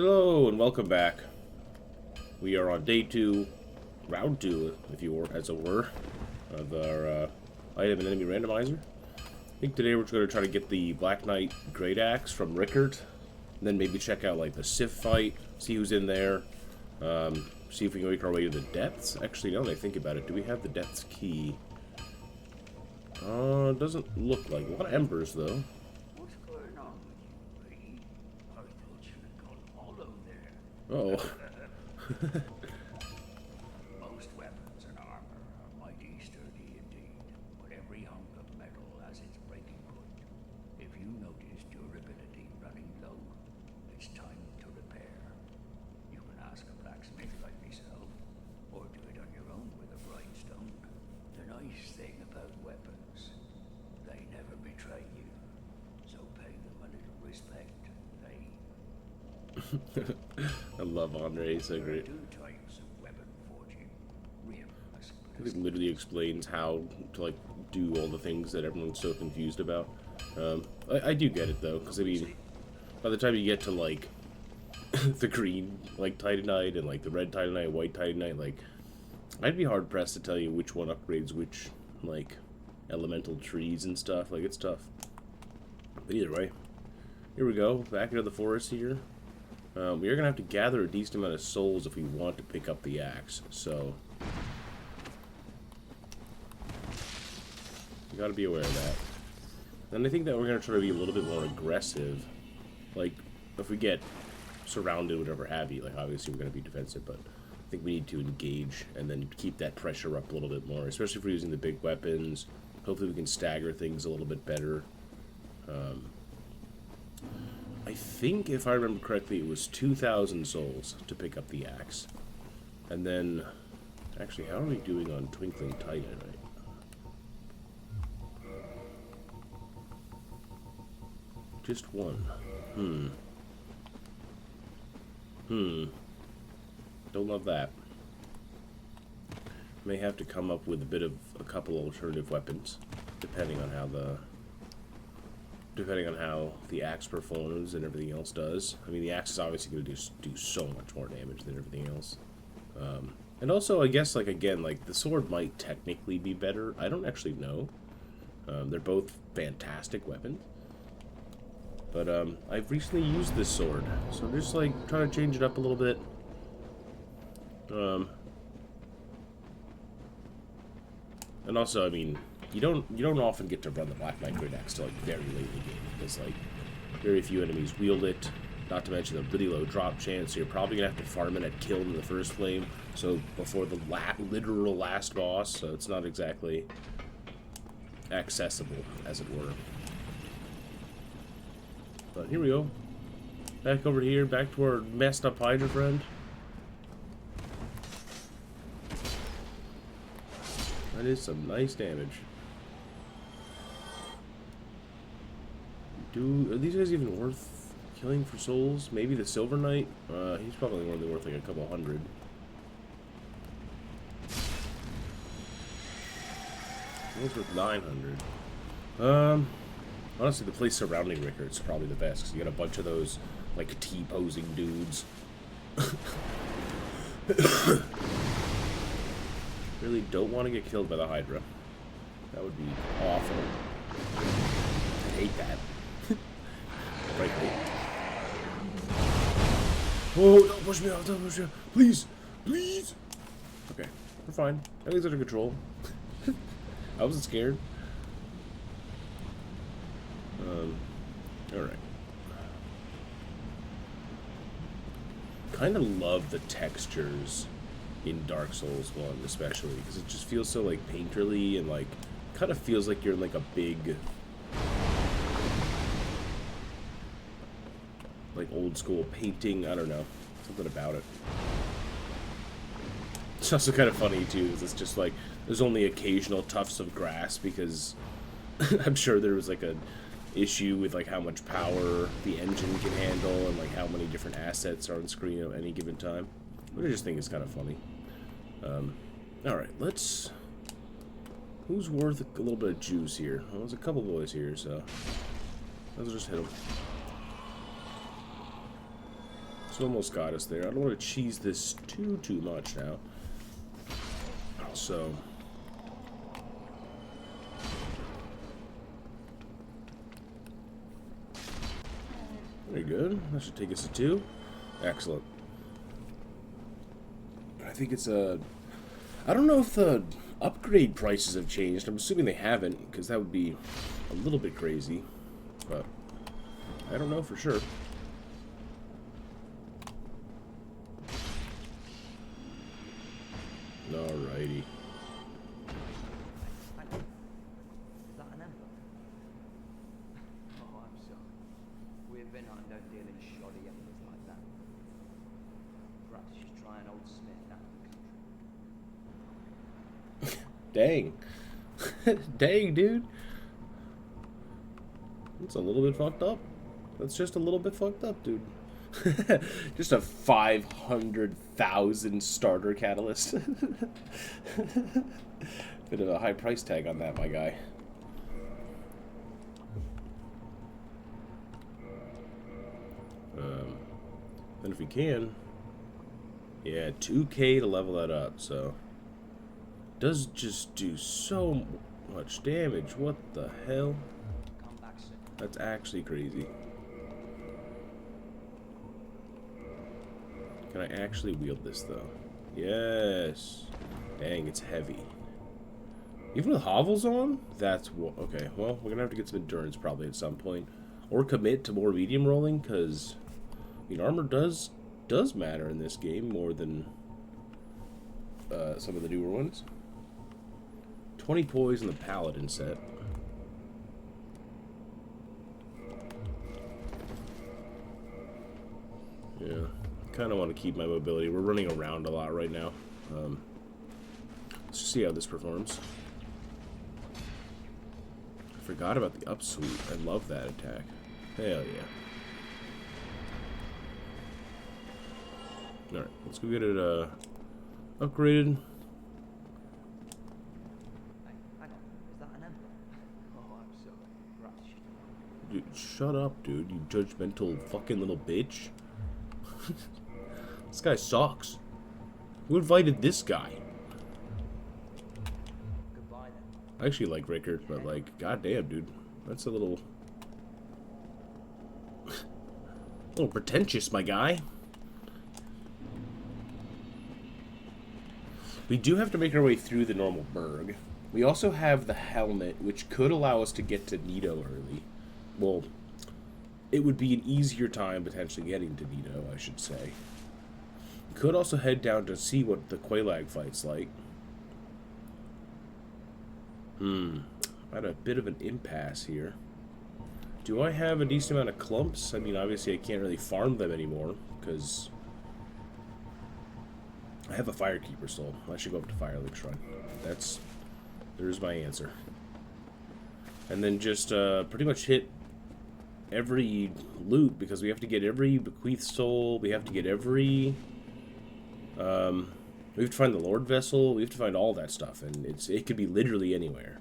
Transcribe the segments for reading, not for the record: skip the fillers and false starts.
Hello and welcome back. We are on day 2, round 2, if you were, as it were, of our item and enemy randomizer. I think today we're going to try to get the Black Knight Great Axe from Rickert, and then maybe check out like the Sif fight, see who's in there, see if we can make our way to the depths. Actually, now that I think about it, do we have the depths key? Doesn't look like. A lot of embers though. What's going on with you, Lee? I thought you'd have gone hollow there. Oh. Most weapons and armor are mighty sturdy indeed, but every hunk of metal has its breaking point. If you notice durability running low, it's time to repair. You can ask a blacksmith like myself, or do it on your own with a grindstone. The nice thing about weapons, they never betray you, so pay them a little respect, eh? I love Andre, he's so great. Types of weapon forging. It literally explains how to like do all the things that everyone's so confused about. I do get it though, because I mean, by the time you get to like the green like Titanite and like the red Titanite, white Titanite, like I'd be hard pressed to tell you which one upgrades which like elemental trees and stuff. Like it's tough. But either way, here we go, back into the forest here. We are gonna have to gather a decent amount of souls if we want to pick up the axe. So you gotta be aware of that. And I think that we're gonna try to be a little bit more aggressive. Like if we get surrounded, whatever have you. Like obviously we're gonna be defensive, but I think we need to engage and then keep that pressure up a little bit more, especially if we're using the big weapons. Hopefully we can stagger things a little bit better. I think, if I remember correctly, it was 2,000 souls to pick up the axe. And then, actually, how are we doing on Twinkling Titanite? Just one. Don't love that. May have to come up with a couple alternative weapons, depending on how the axe performs and everything else does. I mean, the axe is obviously going to do so much more damage than everything else. And also, I guess, like, again, like, the sword might technically be better. I don't actually know. They're both fantastic weapons. But, I've recently used this sword, so I'm just, like, trying to change it up a little bit. And also, I mean, you don't often get to run the Black Knight Great Axe till like very late in the game because like very few enemies wield it. Not to mention the really low drop chance, so you're probably gonna have to farm it at kill in the first flame. So before the literal last boss, so it's not exactly accessible, as it were. But here we go. Back over here, back to our messed up Hydra friend. That is some nice damage. Are these guys even worth killing for souls? Maybe the Silver Knight? He's probably only worth like a couple hundred. He's worth 900. Honestly, the place surrounding Rickert's probably the best, because you got a bunch of those, like, T-posing dudes. Really don't want to get killed by the Hydra. That would be awful. I hate that. Frankly. Oh, don't push me off, don't push me off. Please, please. Okay, we're fine. Everything's under control. I wasn't scared. Alright. Kind of love the textures in Dark Souls 1 especially, because it just feels so like painterly and like kind of feels like you're in like a big like old school painting. I don't know, something about it. It's also kind of funny too, because it's just like there's only occasional tufts of grass because I'm sure there was like a issue with like how much power the engine can handle and like how many different assets are on screen at any given time. Which I just think is kind of funny. Alright, let's... Who's worth a little bit of juice here? Well, there's a couple boys here, so... Let's just hit them. It's almost got us there. I don't want to cheese this too much now. So... very good. That should take us to 2. Excellent. I think it's a... I don't know if the upgrade prices have changed. I'm assuming they haven't, because that would be a little bit crazy. But I don't know for sure. Alrighty. Is that an ember? Oh, I'm sorry. We've been on no dealing shoddy embers like that. Perhaps you should try an old smith out of the country. Dang. Dang, dude. That's a little bit fucked up. That's just a little bit fucked up, dude. Just a 500,000 starter catalyst. Bit of a high price tag on that, my guy. Then if we can, yeah, 2K to level that up. So does just do so much damage. What the hell? Come back soon. That's actually crazy. Can I actually wield this, though? Yes. Dang, it's heavy. Even with hovels on? That's what... okay, well, we're gonna have to get some endurance probably at some point. Or commit to more medium rolling, because... I mean, armor does matter in this game more than some of the newer ones. 20 poise in the paladin set. Yeah. Kind of want to keep my mobility. We're running around a lot right now. Let's just see how this performs. I forgot about the upsweep. I love that attack. Hell yeah. Alright, let's go get it upgraded. Hey, hang on. Is that an ember? Oh, I'm sorry. Perhaps you should... Dude, shut up, dude. You judgmental fucking little bitch. This guy sucks. Who invited this guy? Goodbye then. I actually like Rickard, but like, goddamn, dude, that's a little pretentious, my guy. We do have to make our way through the normal burg. We also have the helmet, which could allow us to get to Nito early. Well, it would be an easier time potentially getting to Nito, I should say. Could also head down to see what the Quelaag fight's like. I'm at a bit of an impasse here. Do I have a decent amount of clumps? I mean, obviously I can't really farm them anymore, because I have a Firekeeper soul. I should go up to Firelink Shrine. There's my answer. And then just pretty much hit every loot, because we have to get every bequeathed soul, we have to get every... we have to find the Lord Vessel, we have to find all that stuff, and it could be literally anywhere.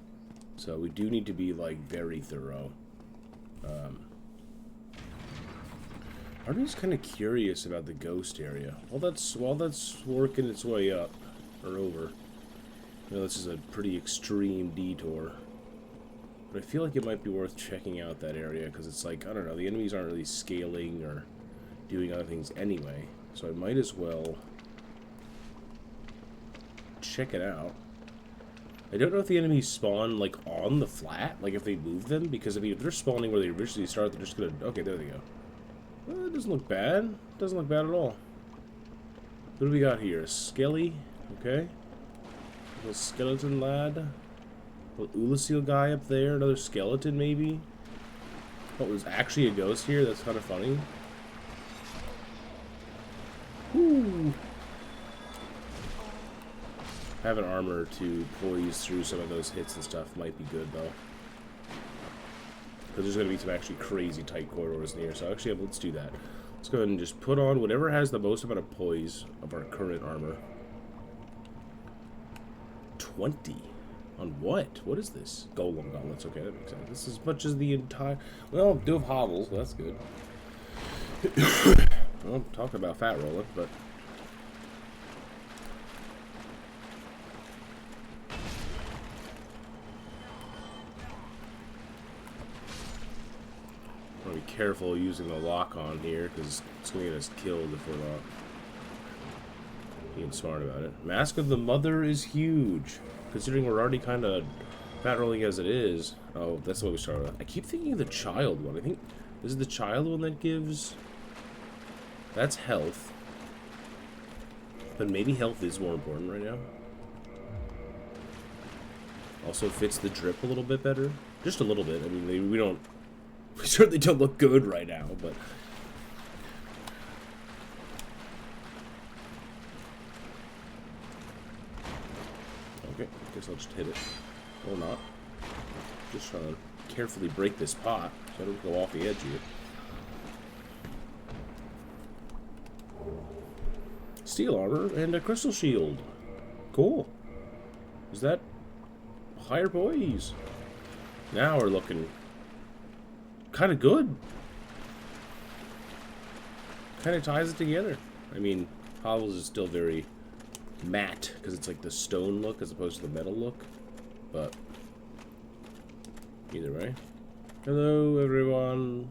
So we do need to be, like, very thorough. I'm just kind of curious about the ghost area. While that's working its way up, or over. I know this is a pretty extreme detour. But I feel like it might be worth checking out that area, because it's like, I don't know, the enemies aren't really scaling or doing other things anyway. So I might as well check it out. I don't know if the enemies spawn, like, on the flat, like if they move them, because I mean, if they're spawning where they originally start, they're just gonna... okay, there they go. Well, it doesn't look bad. It doesn't look bad at all. What do we got here? A skelly, okay. A little skeleton lad. A little Ulasil guy up there, another skeleton maybe. What, was actually a ghost here? That's kind of funny. Woo! Having armor to poise through some of those hits and stuff might be good, though. Because there's going to be some actually crazy tight corridors near. So actually, let's do that. Let's go ahead and just put on whatever has the most amount of poise of our current armor. 20. On what? What is this? Golem gauntlets. Okay, that makes sense. This is as much as the entire... well, do have hovels, so that's good. Well, talk about fat rolling, but... I want to be careful using the lock on here, because it's going to get us killed if we're not being smart about it. Mask of the Mother is huge, considering we're already kind of fat rolling as it is. Oh, that's what we started with. I keep thinking of the child one. I think this is the child one that gives... That's health. But maybe health is more important right now. Also fits the drip a little bit better. Just a little bit. I mean, we don't... We certainly don't look good right now, but... Okay, guess I'll just hit it. Or not. Just trying to carefully break this pot, so I don't go off the edge here. Steel armor and a crystal shield. Cool. Is that higher poise? Now we're looking kind of good. Kind of ties it together. I mean, Hovels is still very matte because it's like the stone look as opposed to the metal look. But either way. Hello, everyone.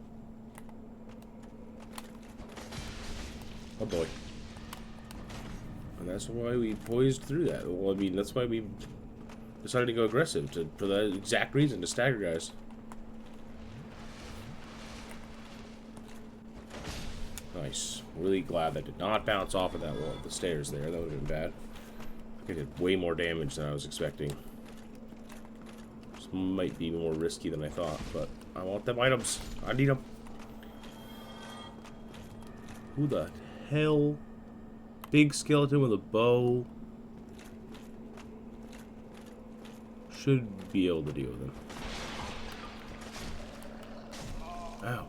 Oh boy. And that's why we poised through that. Well, I mean, that's why we decided to go aggressive, for that exact reason, to stagger guys. Nice. Really glad that did not bounce off of that wall, the stairs there. That would have been bad. I did way more damage than I was expecting. This might be more risky than I thought, but I want them items. I need them. Who the hell? Big skeleton with a bow. Should be able to deal with him. Ow.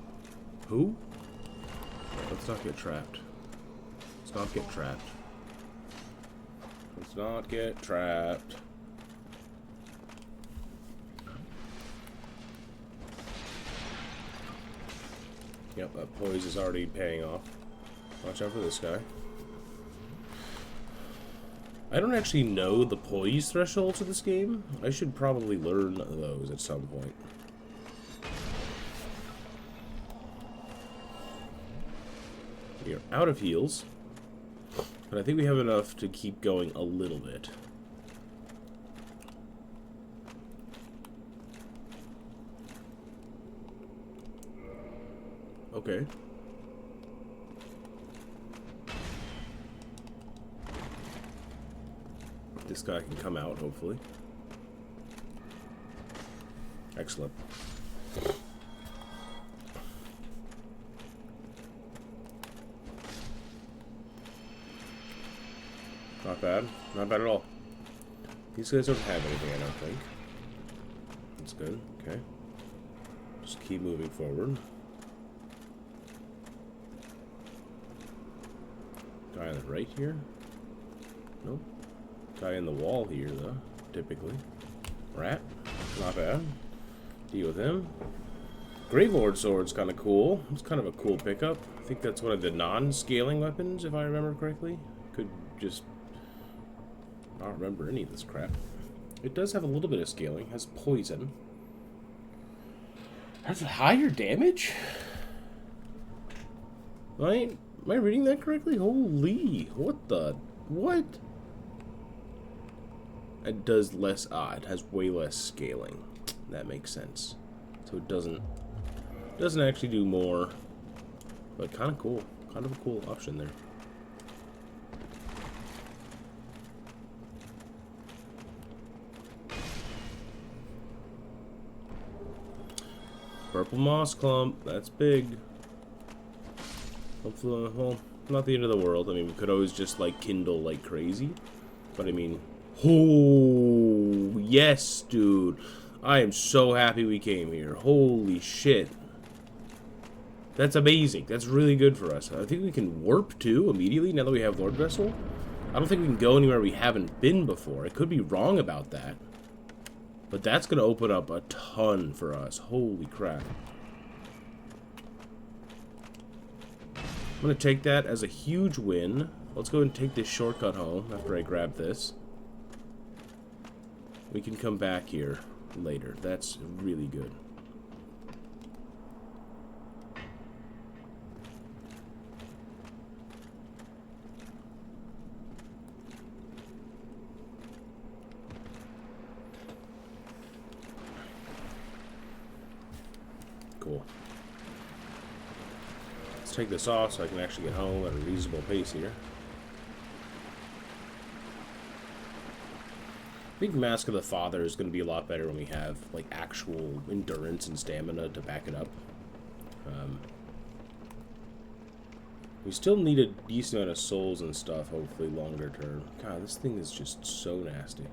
Who? Let's not get trapped. Let's not get trapped. Let's not get trapped. Yep, that poise is already paying off. Watch out for this guy. I don't actually know the poise thresholds of this game. I should probably learn those at some point. We are out of heals, but I think we have enough to keep going a little bit. Okay. This guy can come out, hopefully. Excellent. Not bad. Not bad at all. These guys don't have anything, I don't think. That's good. Okay. Just keep moving forward. Guy on the right here? Nope. Guy in the wall here, though, typically. Rat. Not bad. Deal with him. Grave Lord Sword's kind of cool. It's kind of a cool pickup. I think that's one of the non-scaling weapons, if I remember correctly. Could just not remember any of this crap. It does have a little bit of scaling. It has poison. Has higher damage? Am I reading that correctly? Holy, what the... What? It does less... it has way less scaling. That makes sense. So it doesn't actually do more. But kind of cool. Kind of a cool option there. Purple moss clump. That's big. Hopefully, well, not the end of the world. I mean, we could always just, like, kindle like crazy. But, I mean... Oh, yes, dude. I am so happy we came here. Holy shit. That's amazing. That's really good for us. I think we can warp, too, immediately, now that we have Lord Vessel. I don't think we can go anywhere we haven't been before. I could be wrong about that. But that's going to open up a ton for us. Holy crap. I'm going to take that as a huge win. Let's go and take this shortcut home after I grab this. We can come back here later. That's really good. Cool. Let's take this off so I can actually get home at a reasonable pace here. I think Mask of the Father is going to be a lot better when we have, like, actual endurance and stamina to back it up. We still need a decent amount of souls and stuff, hopefully, longer term. God, this thing is just so nasty.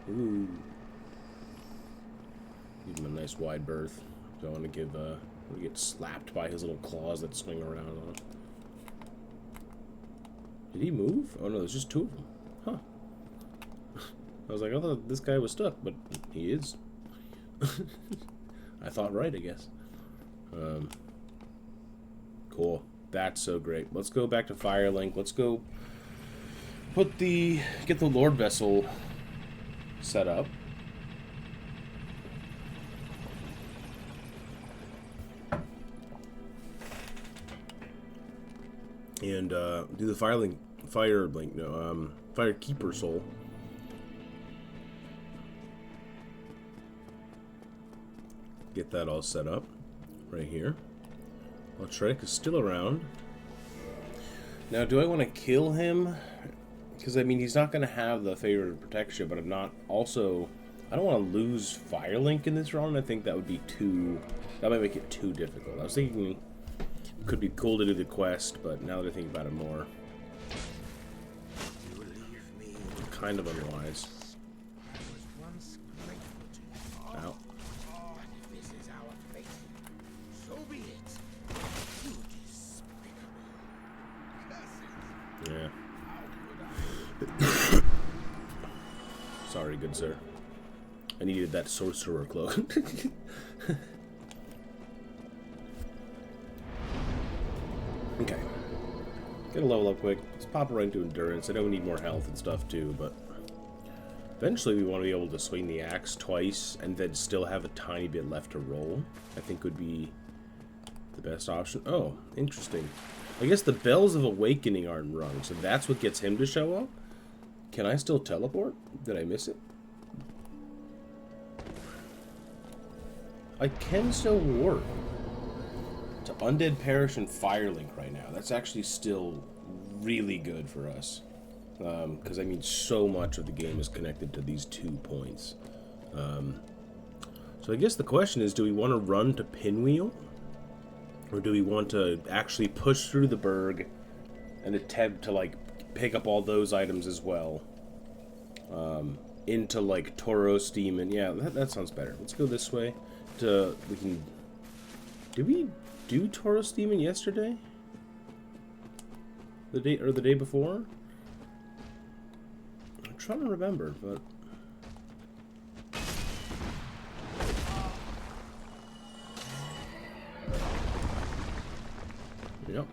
Ooh. Give him a nice wide berth. Don't want to give, get slapped by his little claws that swing around on him. Did he move? Oh no, there's just two of them. Huh. I was like, I thought this guy was stuck, but he is. I thought right, I guess. Cool. That's so great. Let's go back to Firelink. Let's go get the Lord Vessel set up. And do the Firekeeper soul. Get that all set up right here. Lautrec is still around. Now, do I want to kill him? Because, I mean, he's not going to have the favor of protection, but I'm not also... I don't want to lose Firelink in this round. I think that would be too... That might make it too difficult. I was thinking it could be cool to do the quest, but now that I think about it more... kind of unwise. Ow. Yeah. Sorry, good sir. I needed that sorcerer cloak. Okay. Gonna level up quick. Let's pop right into endurance. I know we need more health and stuff too, but eventually we want to be able to swing the axe twice and then still have a tiny bit left to roll. I think would be the best option. Oh, interesting. I guess the Bells of Awakening aren't rung, so that's what gets him to show up? Can I still teleport? Did I miss it? I can still warp to Undead Parish and Firelink right now. That's actually still really good for us. Because, I mean, so much of the game is connected to these 2 points. So I guess the question is, do we want to run to Pinwheel? Or do we want to actually push through the Berg and attempt to, like, pick up all those items as well? Into, like, Tauros Demon. Yeah, that sounds better. Let's go this way. We can... Did we do Tauros Demon yesterday? The day before? I'm trying to remember, but... Yep.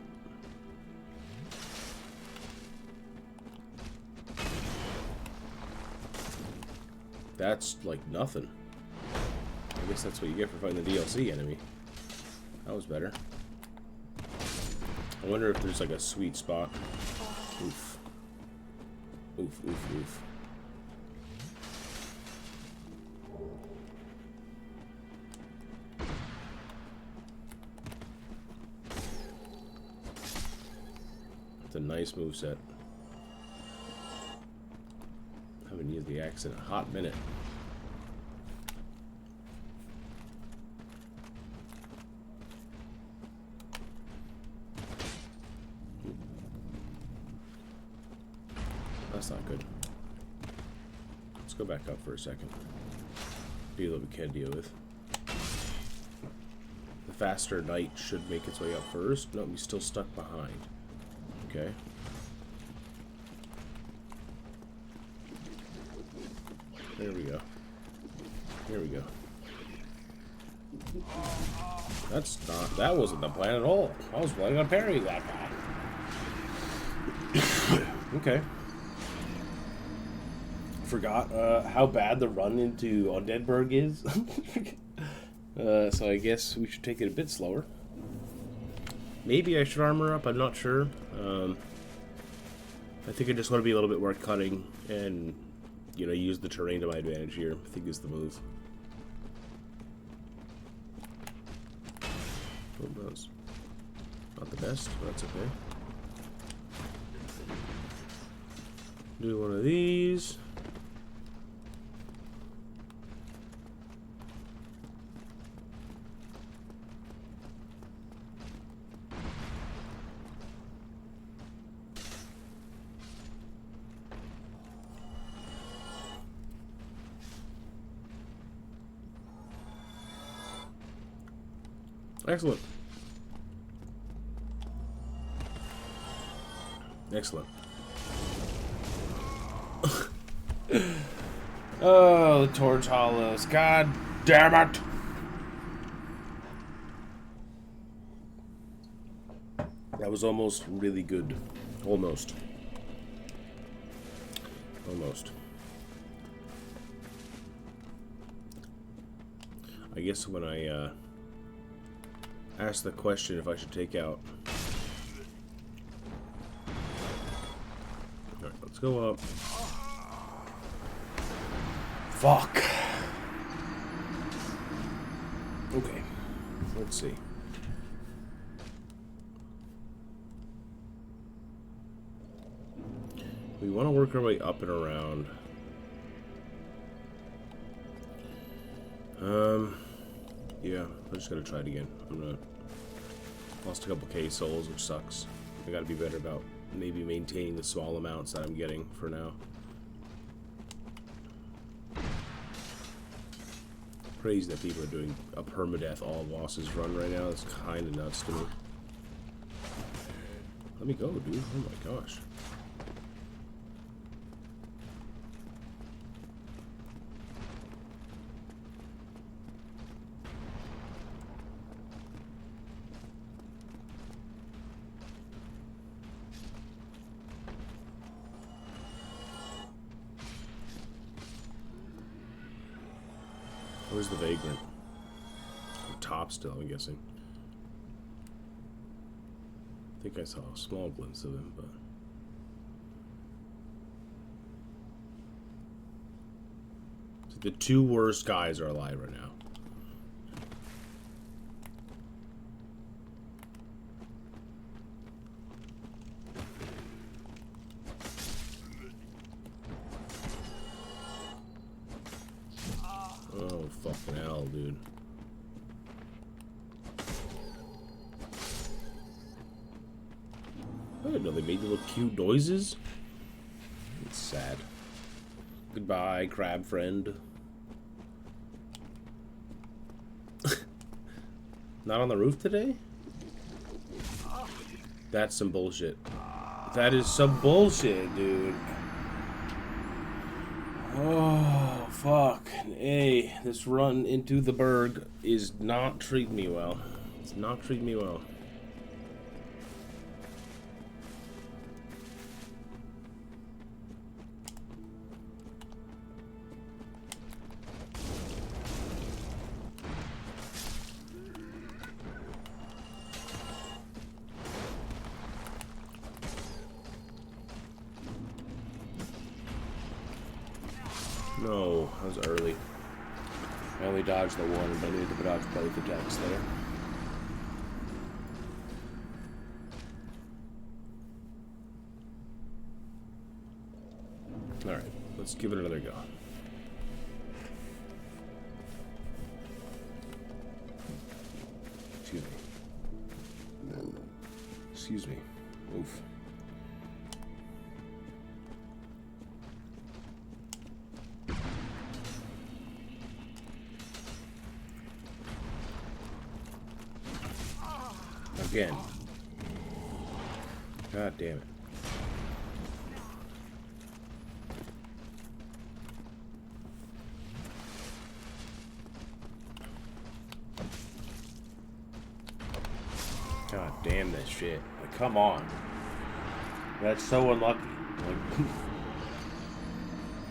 That's like nothing. I guess that's what you get for fighting the DLC enemy. That was better. I wonder if there's like a sweet spot. Oof. Oof, oof, oof. It's a nice moveset. Haven't used the axe in a hot minute. That's not good. Let's go back up for a second. Deal that we can deal with. The faster knight should make its way up first. No, he's still stuck behind. Okay. There we go. Here we go. That wasn't the plan at all. I was planning on parrying that guy. Okay. Forgot how bad the run into Undeadburg is. So I guess we should take it a bit slower. Maybe I should armor up, I'm not sure. I think I just want to be a little bit more cutting and, you know, use the terrain to my advantage here. I think is the move. Oh, that was not the best, but that's okay. Do one of these. Excellent. Excellent. Oh, the Torch Hollows. God damn it! That was almost really good. Almost. Almost. I guess when I, asked the question if I should take out... Alright, let's go up. Fuck. Okay, let's see. We want to work our way up and around. Yeah, I'm just gonna try it again. Lost a couple K souls, which sucks. I gotta be better about maybe maintaining the small amounts that I'm getting for now. Crazy that people are doing a permadeath all bosses run right now. That's kind of nuts to me. Let me go, dude. Oh my gosh. Where's the vagrant? Top still, I'm guessing. I think I saw a small glimpse of him, but... So the two worst guys are alive right now. Oh, fucking hell, dude. I didn't know they made little cute noises. It's sad. Goodbye, crab friend. Not on the roof today? That's some bullshit. That is some bullshit, dude. Oh, fuck. Hey, this run into the berg is not treating me well. It's not treating me well. No, that was early. I only dodged the one, but I needed to dodge both attacks there. Alright, let's give it another go. Excuse me. Excuse me. Oof. Again. God damn it. God damn this shit. Like, come on. That's so unlucky. Like,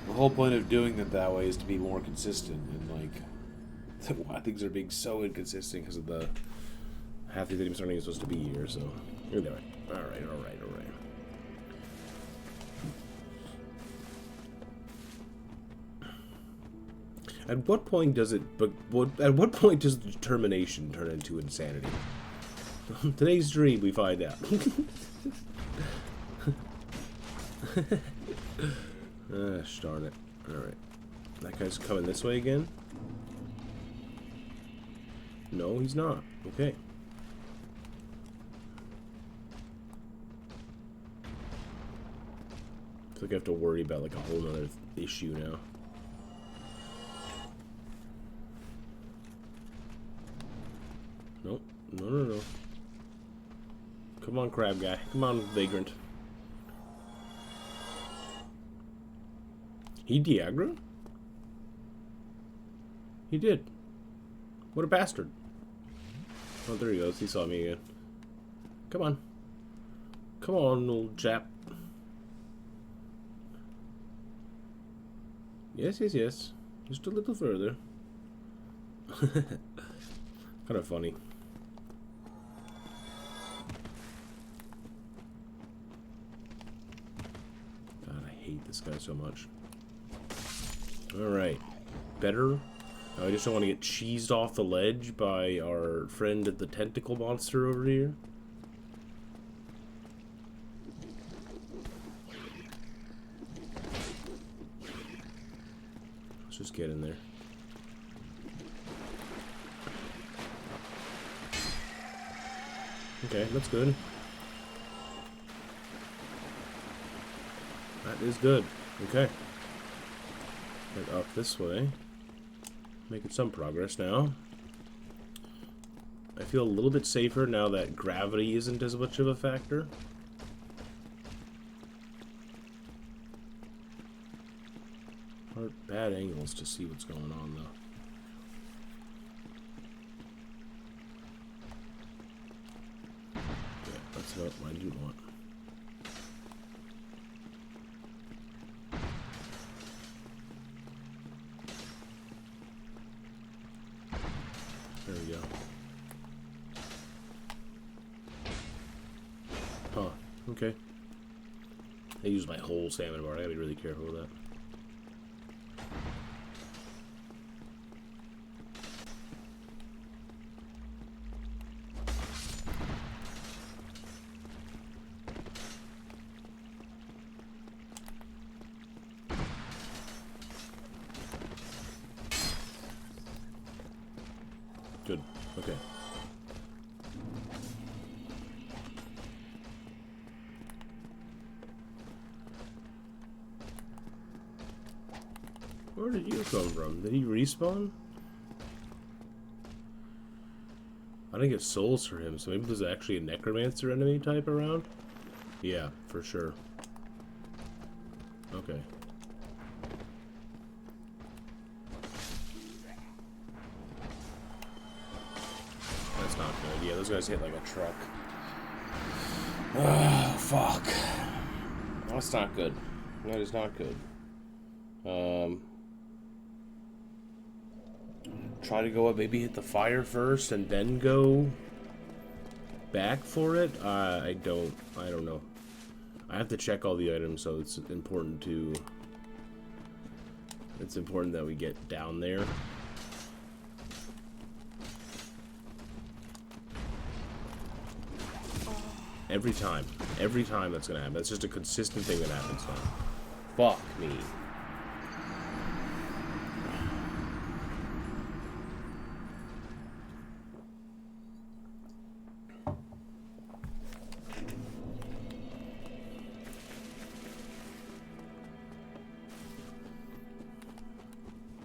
The whole point of doing it that way is to be more consistent, and like, why things are being so inconsistent because of the half the items aren't even supposed to be here, so anyway. Alright. At what point does at what point does determination turn into insanity? Today's dream we find out. Darn it. Alright. That guy's coming this way again? No, he's not. Okay. I feel like I have to worry about like a whole other issue now. Nope. No. Come on, crab guy. Come on, vagrant. He de-aggroed? He did. What a bastard. Oh, there he goes. He saw me again. Come on. Come on, old chap. Yes. Just a little further. Kind of funny. God, I hate this guy so much. Alright. Better. I just don't want to get cheesed off the ledge by our friend the tentacle monster over here. Let's just get in there. Okay, that's good. That is good. Okay. Head up this way. Making some progress now. I feel a little bit safer now that gravity isn't as much of a factor. Hard, bad angles to see what's going on though. Yeah, that's what I didn't want. There we go. Huh. Okay. I used my whole stamina bar. I gotta be really careful with that. Good. Okay. Where did you come from? Did he respawn? I didn't get souls for him, so maybe there's actually a necromancer enemy type around? Yeah, for sure. Okay. That's not good. Yeah, those guys hit like a truck. Oh, fuck. That's not good. That is not good. Try to go up, maybe hit the fire first and then go back for it? I don't know. I have to check all the items, so it's important that we get down there. Every time that's gonna happen. That's just a consistent thing that happens now. Fuck me.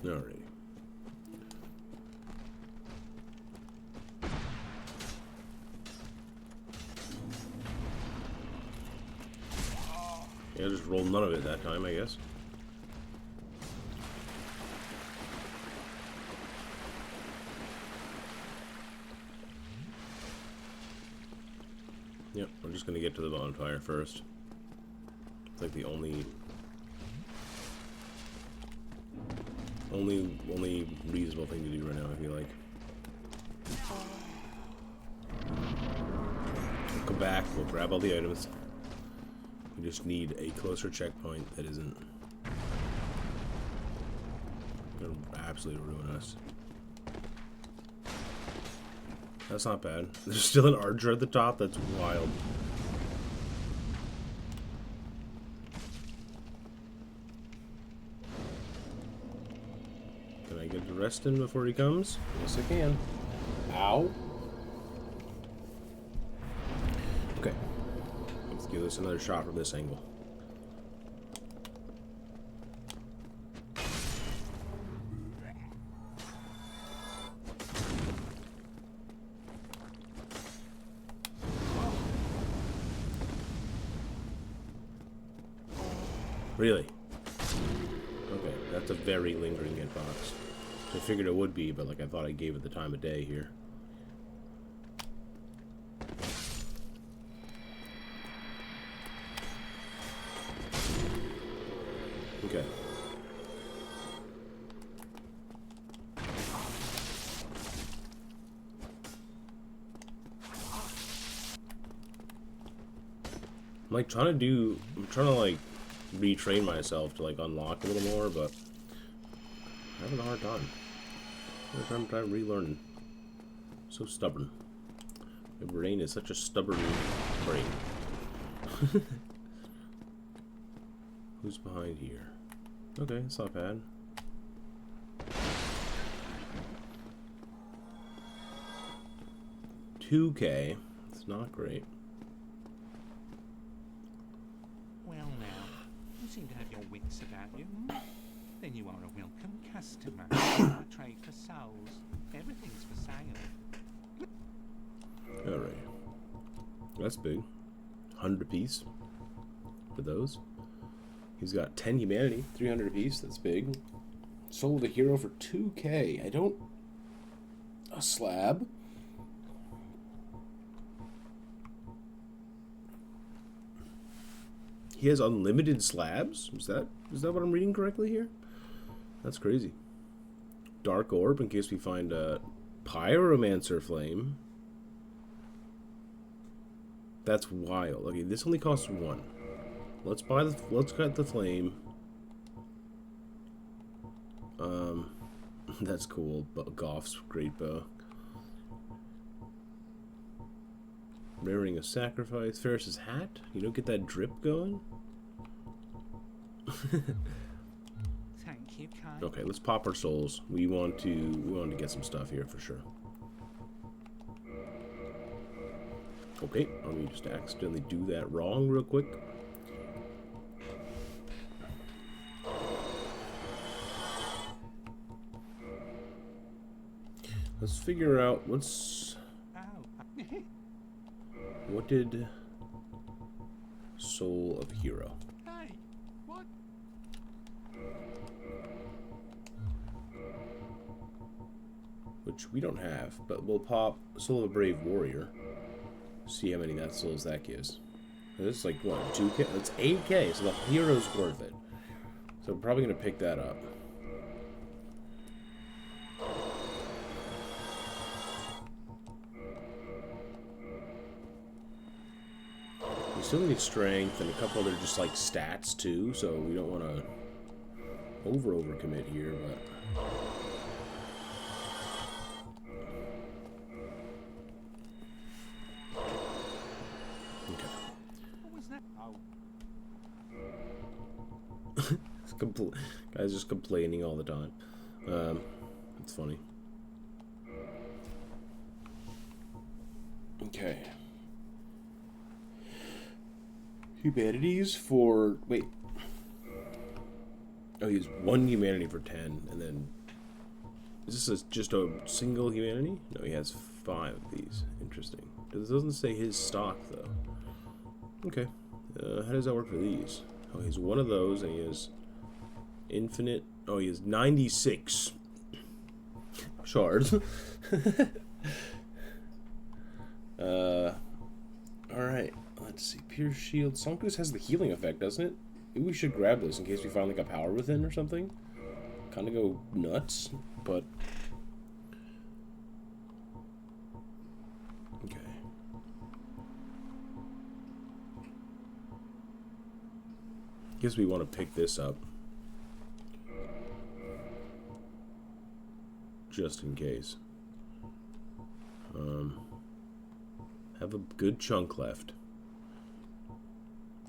Alright. Yeah, just roll none of it that time, I guess. Yep, we're just gonna get to the bonfire first. It's like the only reasonable thing to do right now, I feel like. We'll come back, we'll grab all the items. We just need a closer checkpoint that isn't gonna absolutely ruin us. That's not bad. There's still an archer at the top, that's wild. Can I get the rest in before he comes? Yes, I can. Ow. Okay. Let's give this another shot from this angle. Really? Okay, that's a very lingering hitbox. I figured it would be, but like I thought I gave it the time of day here. Okay. I'm trying to like retrain myself to like unlock a little more, but I'm having a hard time. I'm trying to relearn. So stubborn. My brain is such a stubborn brain. Who's behind here? Okay, it's not bad. $2K. It's not great. Well now, you seem to have your wits about you. Then you are a welcome customer. I trade for souls. Everything's for sale. Alright. That's big. 100 apiece. For those. He's got 10 humanity. 300 apiece. That's big. Sold a hero for 2K. I don't... A slab? He has unlimited slabs? Is that what I'm reading correctly here? That's crazy. Dark orb in case we find a pyromancer flame. That's wild. Okay, this only costs 1. Let's get the flame. That's cool. Goff's great bow. Raring a sacrifice. Ferris's hat. You don't get that drip going. Thank you, kind. Okay, let's pop our souls. We want to get some stuff here for sure. Okay, let me just accidentally do that wrong real quick. Let's figure out what's... Oh. What did Soul of Hero? Hey, what? Which we don't have, but we'll pop Soul of a Brave Warrior. See how many that souls that gives. This is like, what, 2K? That's 8K, so the hero's worth it. So we're probably going to pick that up. We still need strength and a couple other just like stats too, so we don't want to overcommit here, but... What was that? Oh. Guys just complaining all the time. It's funny. Okay. Humanities for... Wait. Oh, he's 1 humanity for 10, and then... Is this just a single humanity? No, he has 5 of these. Interesting. It doesn't say his stock, though. Okay. How does that work for these? Oh, he's 1 of those, and he has infinite... Oh, he has 96 shards. Alright. Pierce shield. Sanctus has the healing effect, doesn't it? Maybe we should grab this in case we find like a power within or something. Kind of go nuts, but okay. Guess we want to pick this up just in case. Have a good chunk left.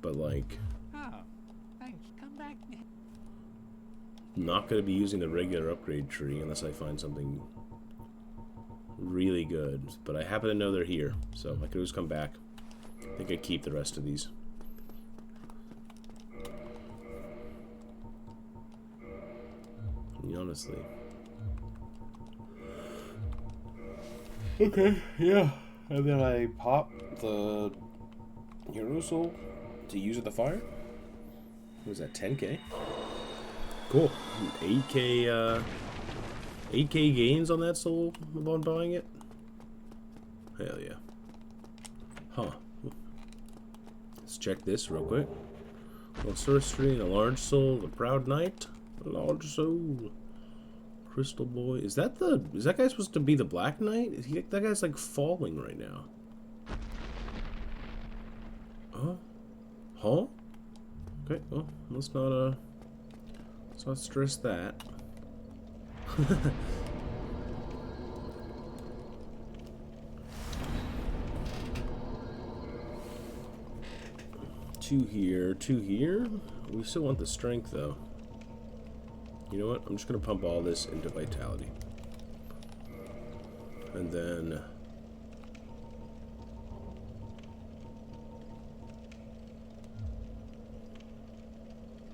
But, like... Oh, thanks. Come back. I'm not going to be using the regular upgrade tree unless I find something really good. But I happen to know they're here, so I could always come back. I think I'd keep the rest of these. I mean, honestly. Okay, yeah. And then I pop the Hero Soul To use at the fire? What was that, 10k? Cool. 8k, 8k gains on that soul upon buying it? Hell yeah. Huh. Let's check this real quick. A sorcery and a large soul, the proud knight. A large soul. Crystal boy. Is that guy supposed to be the Black Knight? That guy's like falling right now. Huh? Huh? Okay, well, let's not stress that. Two here, two here. We still want the strength, though. You know what? I'm just gonna pump all this into vitality. And then...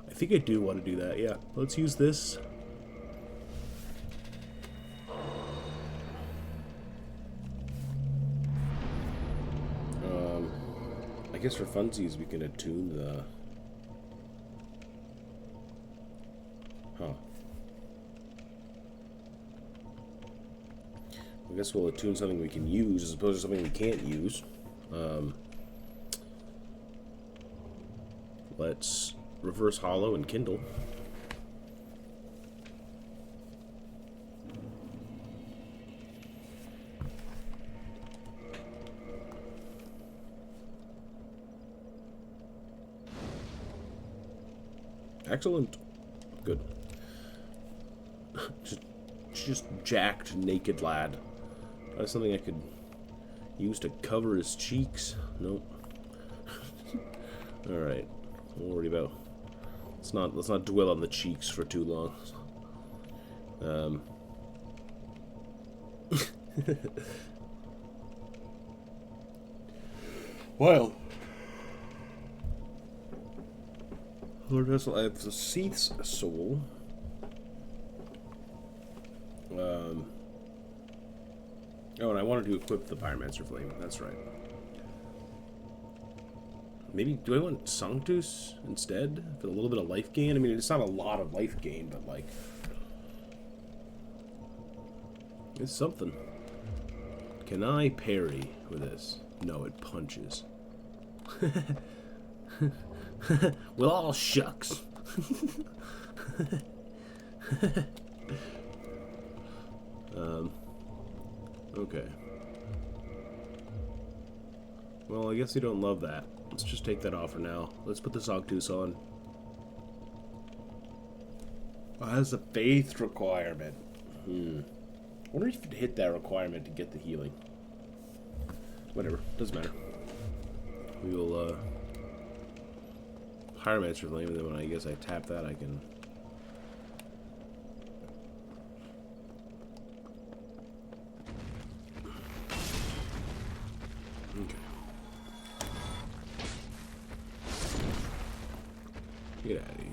I think I do want to do that, yeah. Let's use this. I guess for funsies we can attune the... Huh. I guess we'll attune something we can use as opposed to something we can't use. Let's reverse hollow and kindle. Excellent. Good. just jacked naked lad. That's something I could use to cover his cheeks. Nope. All right. Don't worry about. Let's not dwell on the cheeks for too long. Well, Lord Vessel, I have the Seath's soul. Oh, and I wanted to equip the Pyromancer Flame. That's right. Maybe, do I want Sanctus instead? For a little bit of life gain? I mean, it's not a lot of life gain, but, like... It's something. Can I parry with this? No, it punches. Well, all shucks. Okay. Well, I guess you don't love that. Let's just take that off for now. Let's put the Sanctus on. it has a faith requirement. I wonder if you'd hit that requirement to get the healing. Whatever. Doesn't matter. We will, Pyromancer Flame, and then when I guess I tap that, I can... Okay. Get out of here.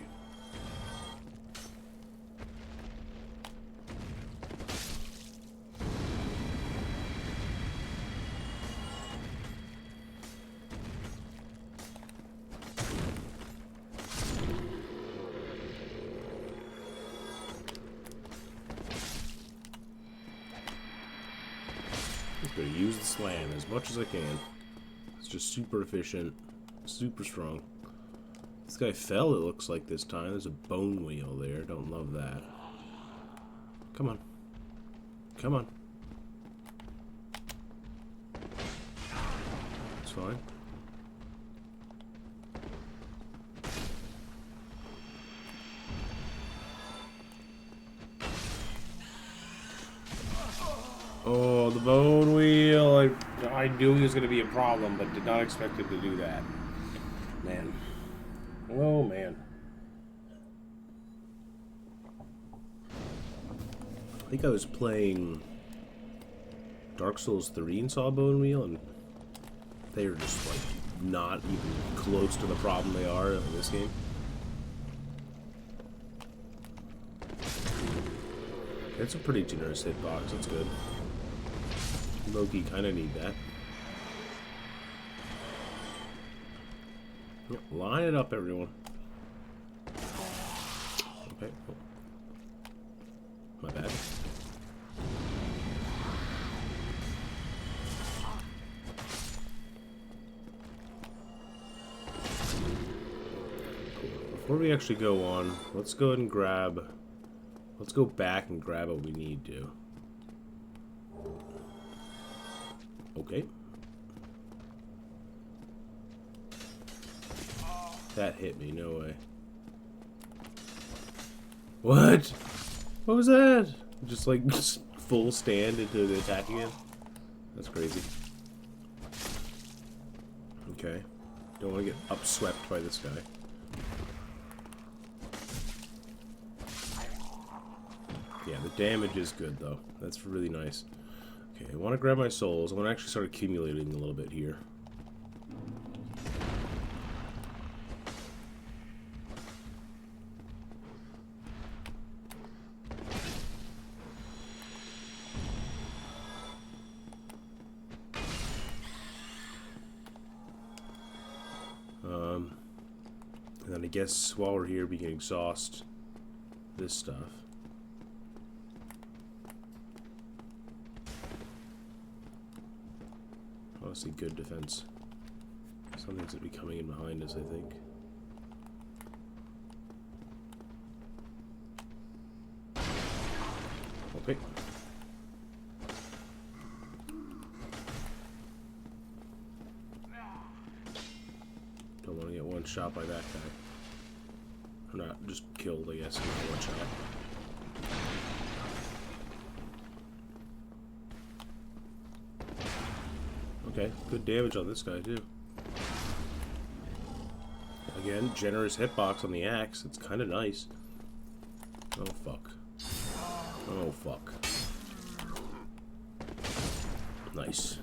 Just gonna use the slam as much as I can. It's just super efficient. Super strong. This guy fell, it looks like, this time. There's a bone wheel there. Don't love that. Come on. Come on. It's fine. Oh, the bone wheel. I knew he was going to be a problem, but did not expect him to do that. Man. Oh, man. I think I was playing Dark Souls 3 and saw a bone wheel, and they were just, like, not even close to the problem they are in this game. It's a pretty generous hitbox. That's good. Loki kind of need that. Yep, line it up, everyone. Okay. Oh. My bad. Before we actually go on, let's go ahead and grab... Let's go back and grab what we need to. Okay. That hit me, no way. What? What was that? Just like full stand into the attack again? That's crazy. Okay. Don't want to get upswept by this guy. Yeah, the damage is good though. That's really nice. Okay, I want to grab my souls. I want to actually start accumulating a little bit here. And then I guess while we're here, we can exhaust this stuff. Honestly, good defense. Something's gonna be coming in behind us, I think. Okay. Don't want to get one shot by that guy. Or not, just killed, I guess, with one shot. Okay, good damage on this guy, too. Again, generous hitbox on the axe. It's kind of nice. Oh, fuck. Oh, fuck. Nice.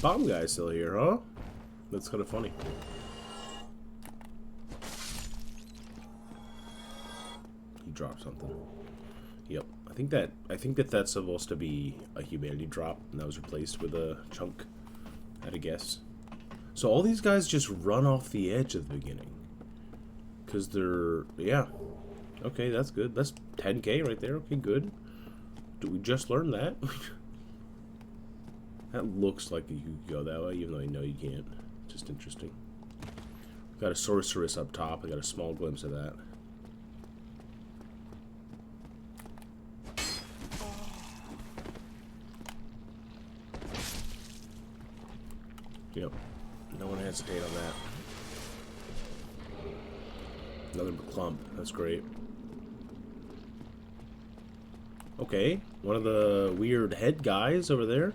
Bomb guy's still here, huh? That's kind of funny. He dropped something. Yep. I think that that's supposed to be a humanity drop, and that was replaced with a chunk. I'd guess. So all these guys just run off the edge at the beginning. Because they're... Yeah. Okay, that's good. That's 10k right there. Okay, good. Did we just learn that? That looks like you could go that way, even though I know you can't. Just interesting. Got a sorceress up top. I got a small glimpse of that. Yep. No one hesitate on that. Another clump. That's great. Okay. One of the weird head guys over there.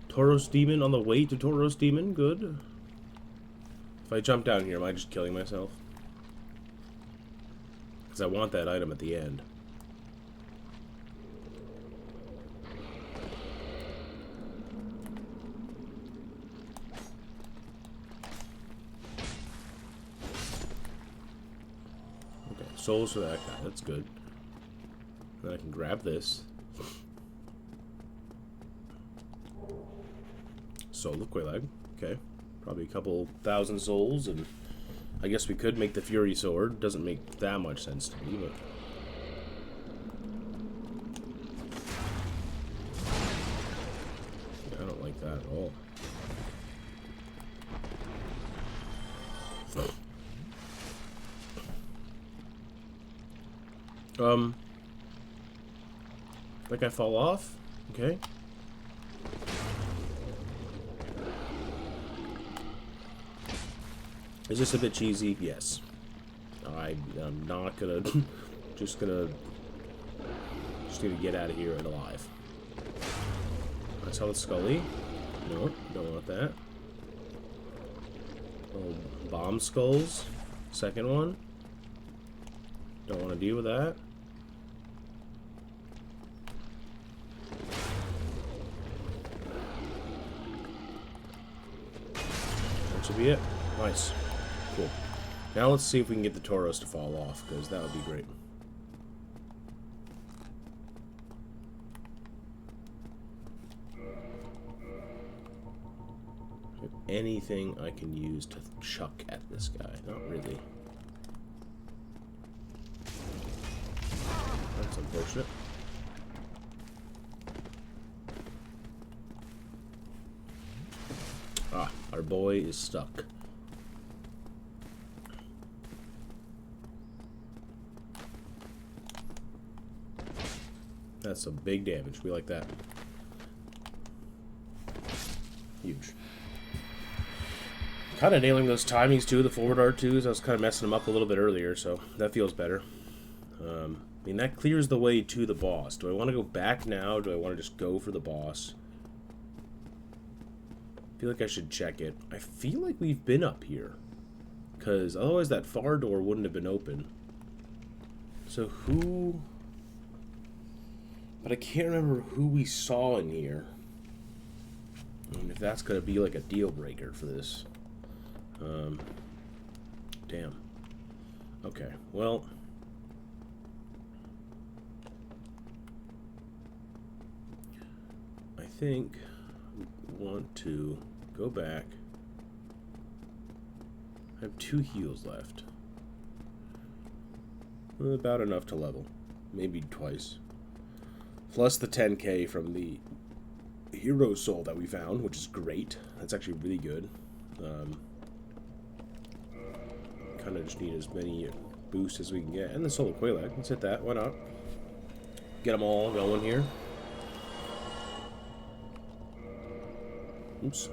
Tauros Demon on the way to Tauros Demon. Good. If I jump down here, am I just killing myself? Because I want that item at the end. Okay, souls for that guy. That's good. Then I can grab this. Soul of Quelaag. Okay, Probably a couple thousand souls, and I guess we could make the Fury Sword. Doesn't make that much sense to me, but... yeah, I don't like that at all. Like I fall off? Okay. Is this a bit cheesy? Yes. I'm not gonna... just gonna get out of here and alive. I saw the Scully. No, don't want that. Little bomb skulls. Second one. Don't want to deal with that. That should be it. Nice. Cool. Now let's see if we can get the Tauros to fall off, because that would be great. Anything I can use to chuck at this guy? Not really. That's unfortunate. Ah, our boy is stuck. That's some big damage. We like that. Huge. Kind of nailing those timings too, the forward R2s. I was kind of messing them up a little bit earlier, so that feels better. I mean, that clears the way to the boss. Do I want to go back now? Do I want to just go for the boss? I feel like I should check it. I feel like we've been up here, because otherwise that far door wouldn't have been open. So who... but I can't remember who we saw in here. And if that's going to be like a deal breaker for this. Damn. Okay, well... I think I want to go back. I have 2 heals left. About enough to level. Maybe twice. Plus the 10k from the hero soul that we found, which is great. That's actually really good. Kind of just need as many boosts as we can get. And the solar Quelaag. Let's hit that. Why not? Get them all going here. Oops.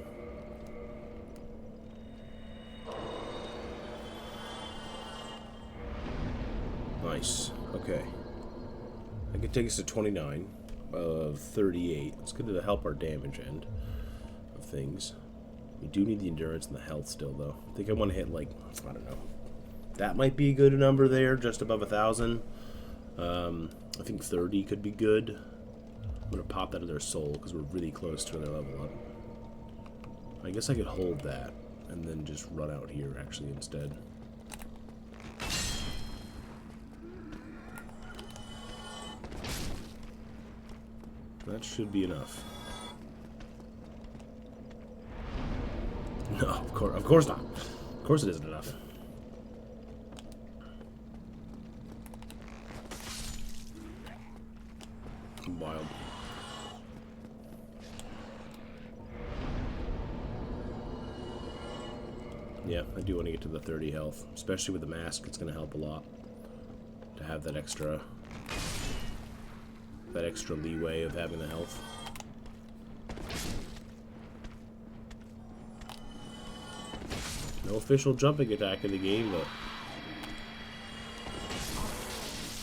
Nice. Okay. I could take us to 29 of 38. It's good to help our damage end of things. We do need the endurance and the health still, though. I think I want to hit, like, I don't know. That might be a good number there, just above 1,000. I think 30 could be good. I'm going to pop that in their soul, because we're really close to their level up. I guess I could hold that, and then just run out here, actually, instead. That should be enough. No, of course not. Of course it isn't enough. Wild. Yeah, I do want to get to the 30 health. Especially with the mask, it's going to help a lot. To have that extra leeway of having the health. No official jumping attack in the game, but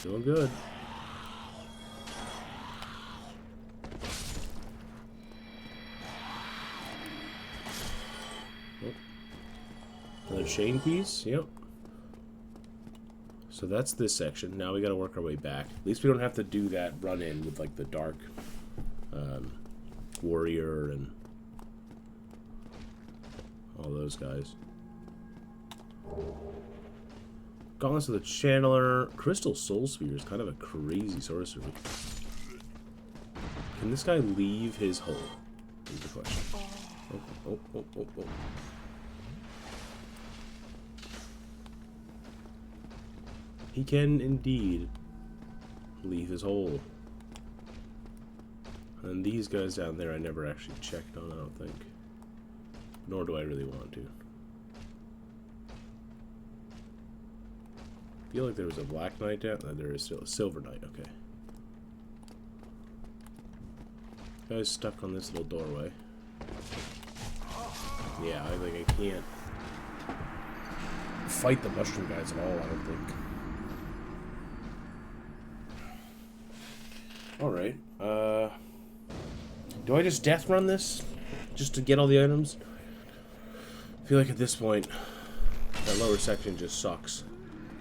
doing good. Oh. Another chain piece, yep. So that's this section. Now we gotta work our way back. At least we don't have to do that run-in with, like, the dark warrior and all those guys. Gauntlets of the Channeler. Crystal Soul Sphere is kind of a crazy sorcery. Can this guy leave his hole? Is the question. Oh. He can indeed leave his hole. And these guys down there I never actually checked on, I don't think. Nor do I really want to. I feel like there was a black knight down there. There is still a silver knight, okay. Guy's stuck on this little doorway. Yeah, I can't fight the mushroom guys at all, I don't think. Alright, do I just death run this? Just to get all the items? I feel like at this point, that lower section just sucks.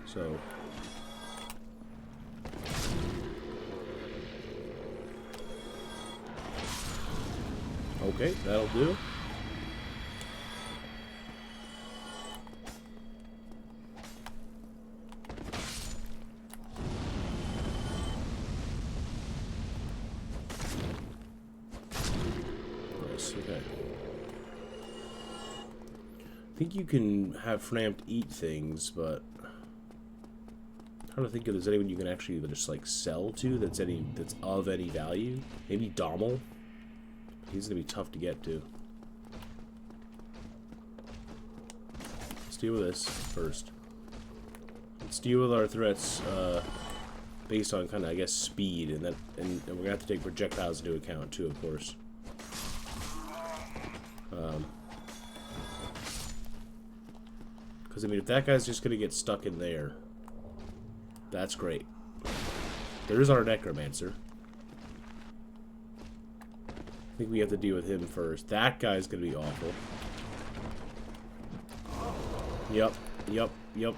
So... okay, that'll do. Nice, okay. I think you can have Frampt eat things, but I'm trying to think if there's anyone you can actually just like sell to that's of any value. Maybe Dommel. He's gonna be tough to get to. Let's deal with this first. Let's deal with our threats based on kind of, I guess, speed, and we're gonna have to take projectiles into account too, of course. Because I mean, if that guy's just gonna get stuck in there, that's great. There's our necromancer. I think we have to deal with him first. That guy's gonna be awful. Yep. I'm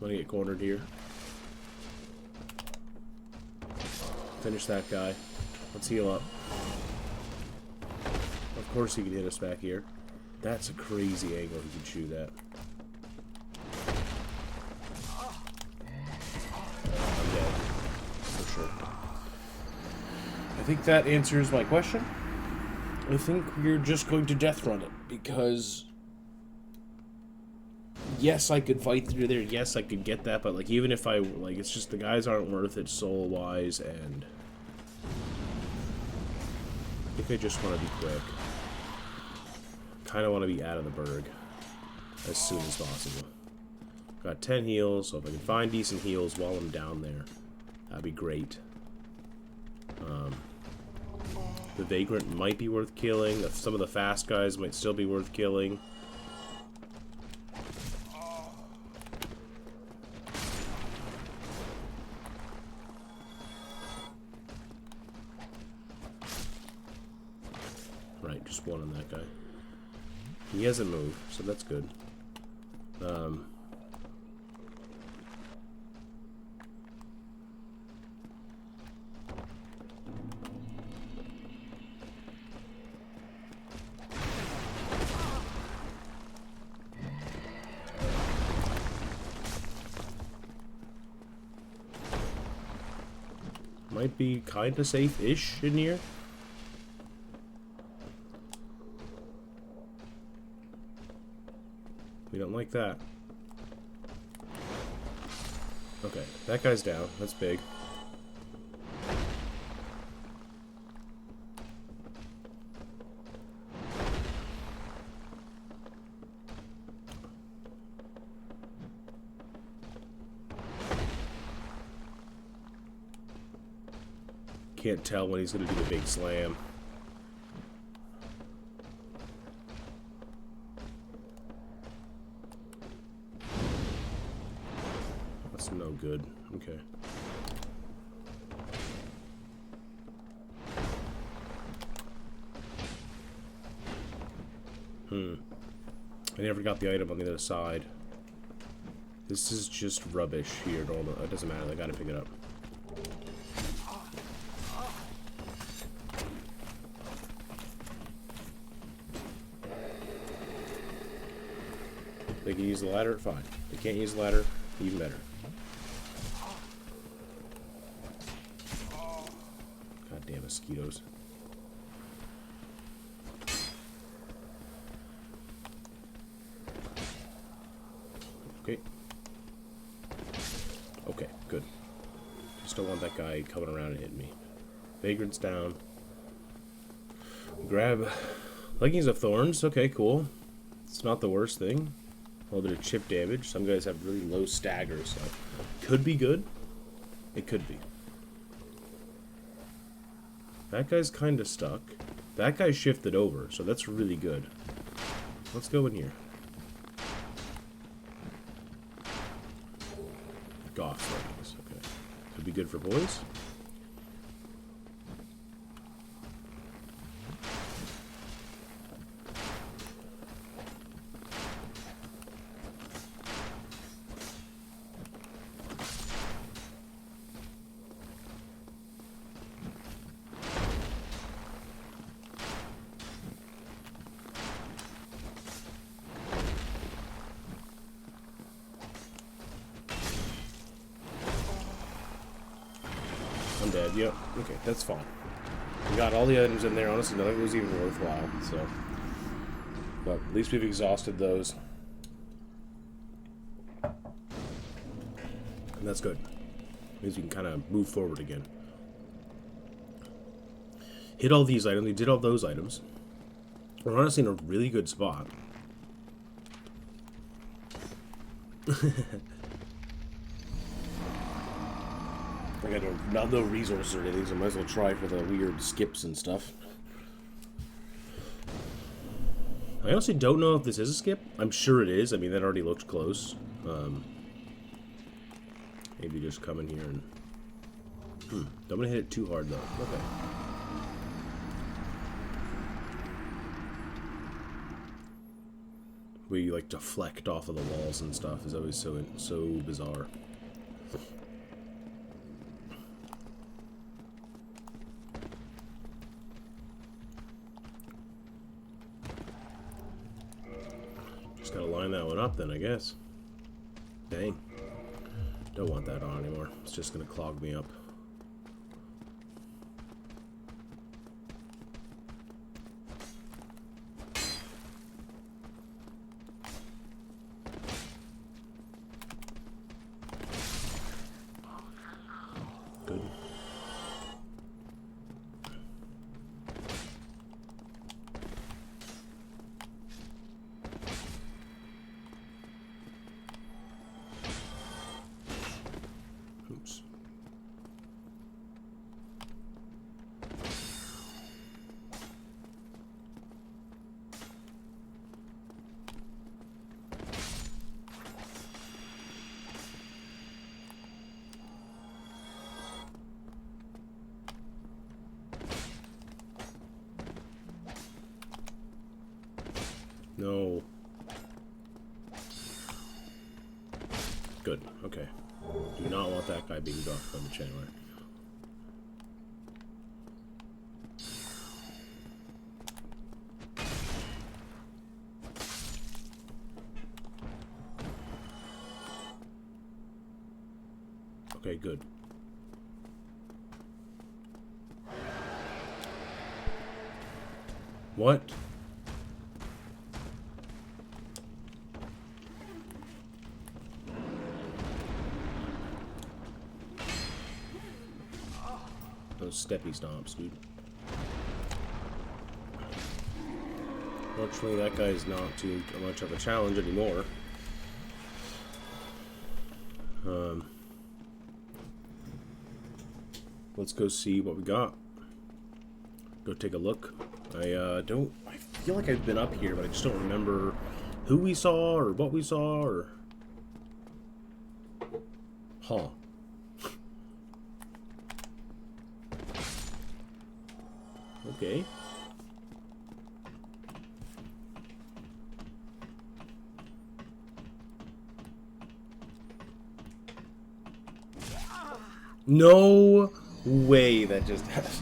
gonna get cornered here. Finish that guy. Let's heal up. Of course he can hit us back here. That's a crazy angle he can shoot at. I'm dead. For sure. I think that answers my question. I think we're just going to death run it, because yes, I could fight through there, yes, I could get that, but like, even if I, like, it's just the guys aren't worth it soul-wise, and I think I just want to be quick. Kind of want to be out of the burg as soon as possible. Got 10 heals, so if I can find decent heals while I'm down there, that'd be great. The Vagrant might be worth killing. Some of the fast guys might still be worth killing. Right, just one on that guy. He hasn't moved, so that's good. Might be kind of safe-ish in here. We don't like that. Okay, that guy's down. That's big. Can't tell when he's going to do the big slam. That's no good. Okay. I never got the item on the other side. This is just rubbish here. It doesn't matter. I gotta pick it up. They can use the ladder, fine. They can't use the ladder, even better. Goddamn mosquitoes. Okay. Okay, good. Just don't want that guy coming around and hitting me. Vagrant's down. Grab Leggings of Thorns. Okay, cool. It's not the worst thing. A little bit of chip damage. Some guys have really low stagger, so could be good. It could be. That guy's kind of stuck. That guy shifted over, so that's really good. Let's go in here. Goth leggings. Okay. Could be good for boys. I'm dead. Yep. Okay, that's fine. We got all the items in there. Honestly, nothing was even worthwhile. So, but at least we've exhausted those, and that's good. Means we can kind of move forward again. Hit all these items. We did all those items. We're honestly in a really good spot. I got no resources or anything, so I might as well try for the weird skips and stuff. I honestly don't know if this is a skip. I'm sure it is. I mean, that already looked close. Maybe just come in here and... Don't want to hit it too hard, though. Okay. Where you, like, deflect off of the walls and stuff is always so bizarre. Gotta line that one up then, I guess. Dang. Don't want that on anymore. It's just gonna clog me up. Good. Oops. No. Good. Okay. Do not want that guy being buffed by the Chandler. Okay, good. What? Those steppy stomps, dude. Fortunately, that guy's not too much of a challenge anymore. Let's go see what we got. Go take a look. I feel like I've been up here, but I just don't remember who we saw or what we saw or... Huh. Okay. No way that just happened.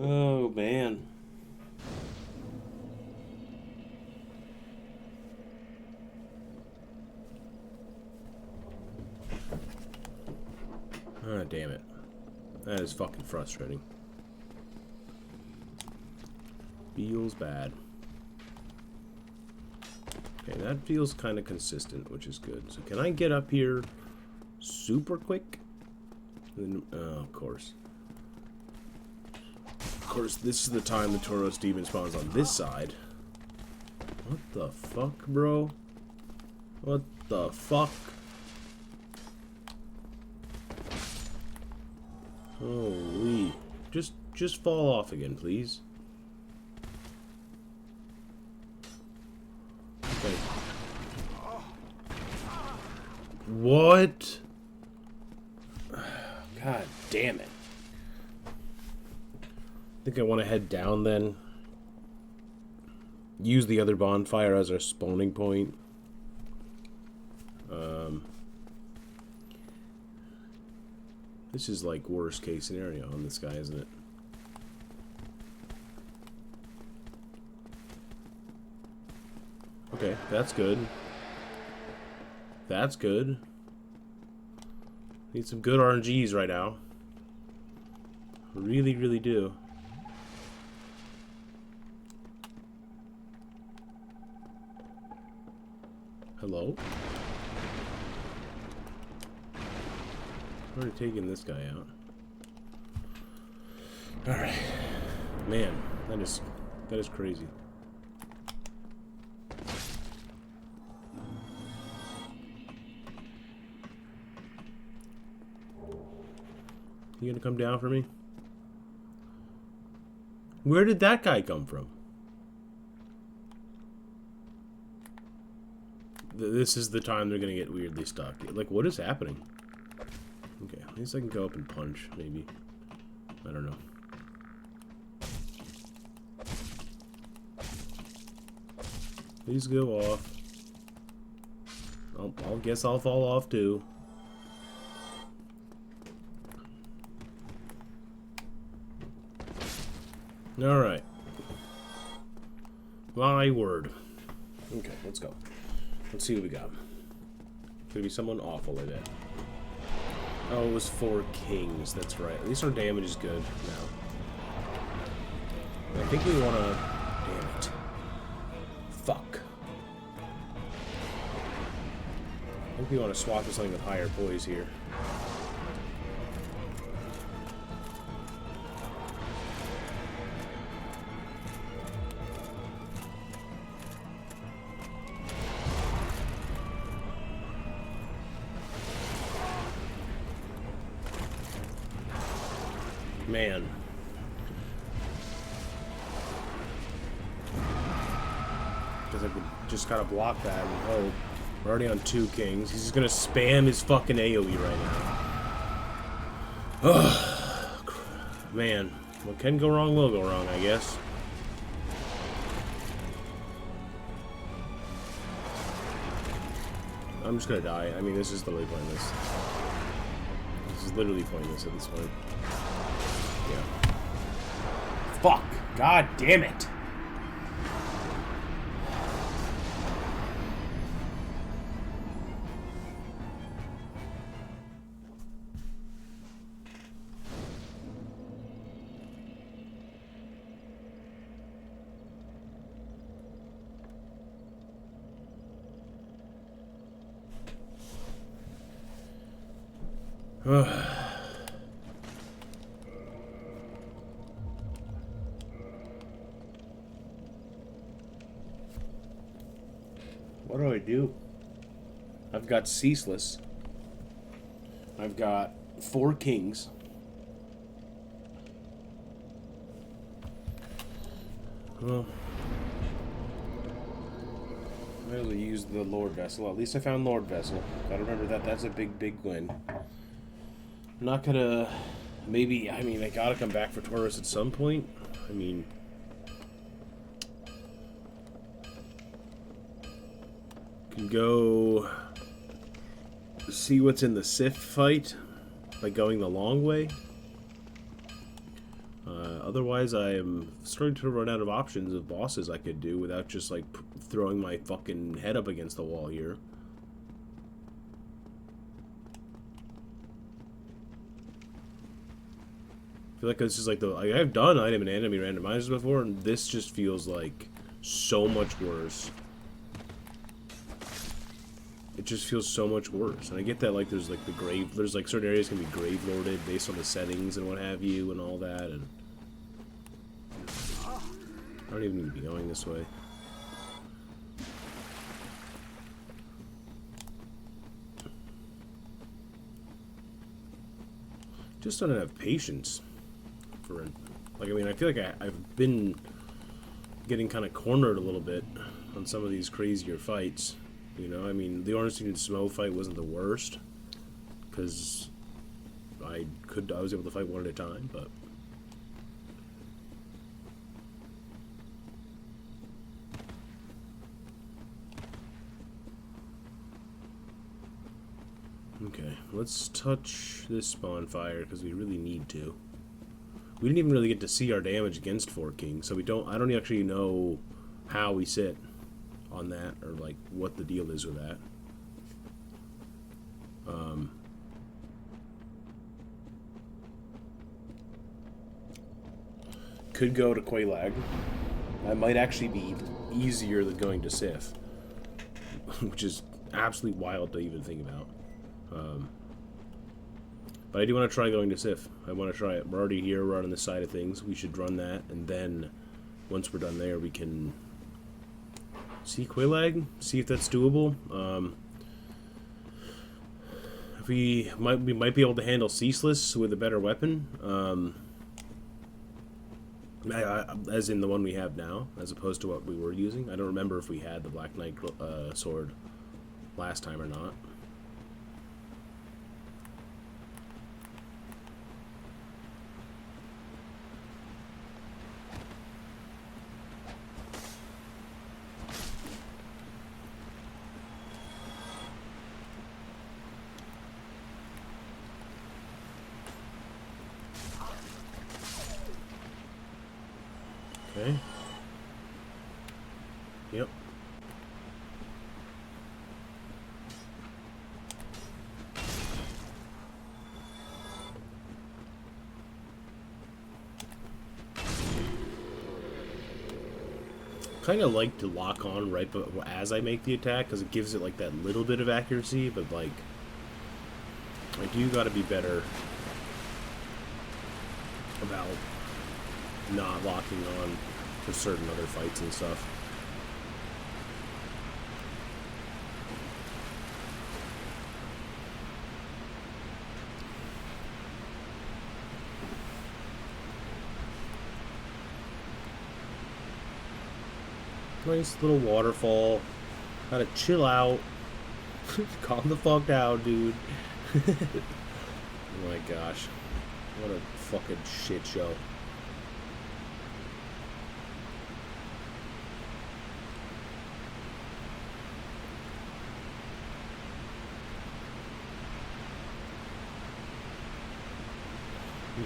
Oh, man. Ah, damn it. That is fucking frustrating. Feels bad. Okay, that feels kind of consistent, which is good. So can I get up here super quick? And then, oh, of course. Of course, this is the time the Tauros demon spawns on this side. What the fuck, bro? What the fuck? Holy. Just fall off again, please. Okay. What? God damn it. I think I want to head down then. Use the other bonfire as our spawning point. This is like worst case scenario on this guy, isn't it? Okay, that's good. That's good. Need some good RNGs right now. Really, really do. Hello? Already taking this guy out. Alright. Man, that is crazy. You gonna come down for me? Where did that guy come from? This is the time they're gonna get weirdly stuck. Like, what is happening? Okay, at least I can go up and punch, maybe. I don't know. Please go off. I'll guess I'll fall off too. Alright. My word. Okay, let's go. Let's see what we got. Could be someone awful, I bet. Oh, it was 4 kings. That's right. At least our damage is good now. I think we want to... Damn it. Fuck. I think we want to swap to something with higher poise here. Man. Because I just gotta block that and hope. We're already on 2 kings. He's just gonna spam his fucking AoE right now. Ugh. Man. What can go wrong will go wrong, I guess. I'm just gonna die. I mean, this is literally pointless. This is literally pointless at this point. Yeah. Fuck! God damn it! What do I do? I've got Ceaseless. I've got 4 kings. Well, I might as well use the Lord Vessel. At least I found Lord Vessel. Gotta remember that. That's a big, big win. I'm not gonna... Maybe... I mean, I gotta come back for Tauros at some point. I mean... Can go... see what's in the Sith fight by going the long way. Otherwise, I am starting to run out of options of bosses I could do without just, like, throwing my fucking head up against the wall here. I feel like this is like I've done item and enemy randomizers before, and this just feels like so much worse. it just feels so much worse. And I get that, like, there's like there's like certain areas can be grave lorded based on the settings and what have you and all that. And I don't even need to be going this way. Just don't have patience for it. Like, I mean, I feel like I've been getting kind of cornered a little bit on some of these crazier fights. You know, I mean, the Ornstein and Smough fight wasn't the worst, because I was able to fight one at a time, but... Okay, let's touch this bonfire, because we really need to. We didn't even really get to see our damage against Four King, so I don't actually know how we sit on that, or like what the deal is with that. Could go to Quelaag. That might actually be easier than going to Sif, which is absolutely wild to even think about. But I do want to try going to Sif. I want to try it. We're already here. We're on the side of things. We should run that, and then once we're done there, we can see Quelaag, see if that's doable. If we might be able to handle Ceaseless with a better weapon, as in the one we have now, as opposed to what we were using. I don't remember if we had the Black Knight sword last time or not. Okay. Yep. Kind of like to lock on right as I make the attack, because it gives it like that little bit of accuracy, but like I do got to be better about not locking on for certain other fights and stuff. Nice little waterfall. Gotta chill out. Calm the fuck down, dude. Oh my gosh. What a fucking shit show.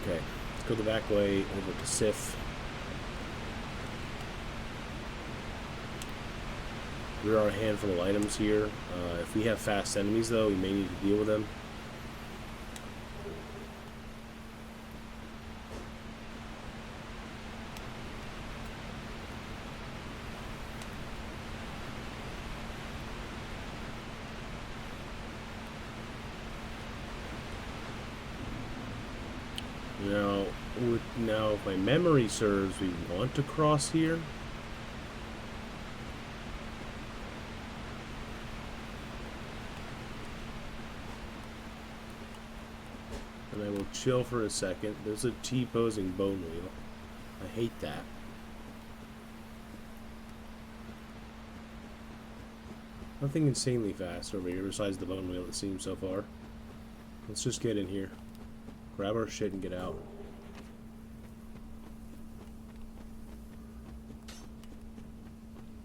Okay, let's go the back way over to Sif. There are a handful of items here. If we have fast enemies, though, we may need to deal with them. Now, if my memory serves, we want to cross here. And I will chill for a second. There's a T-posing bone wheel. I hate that. Nothing insanely fast over here besides the bone wheel, it seems so far. Let's just get in here. Grab our shit and get out.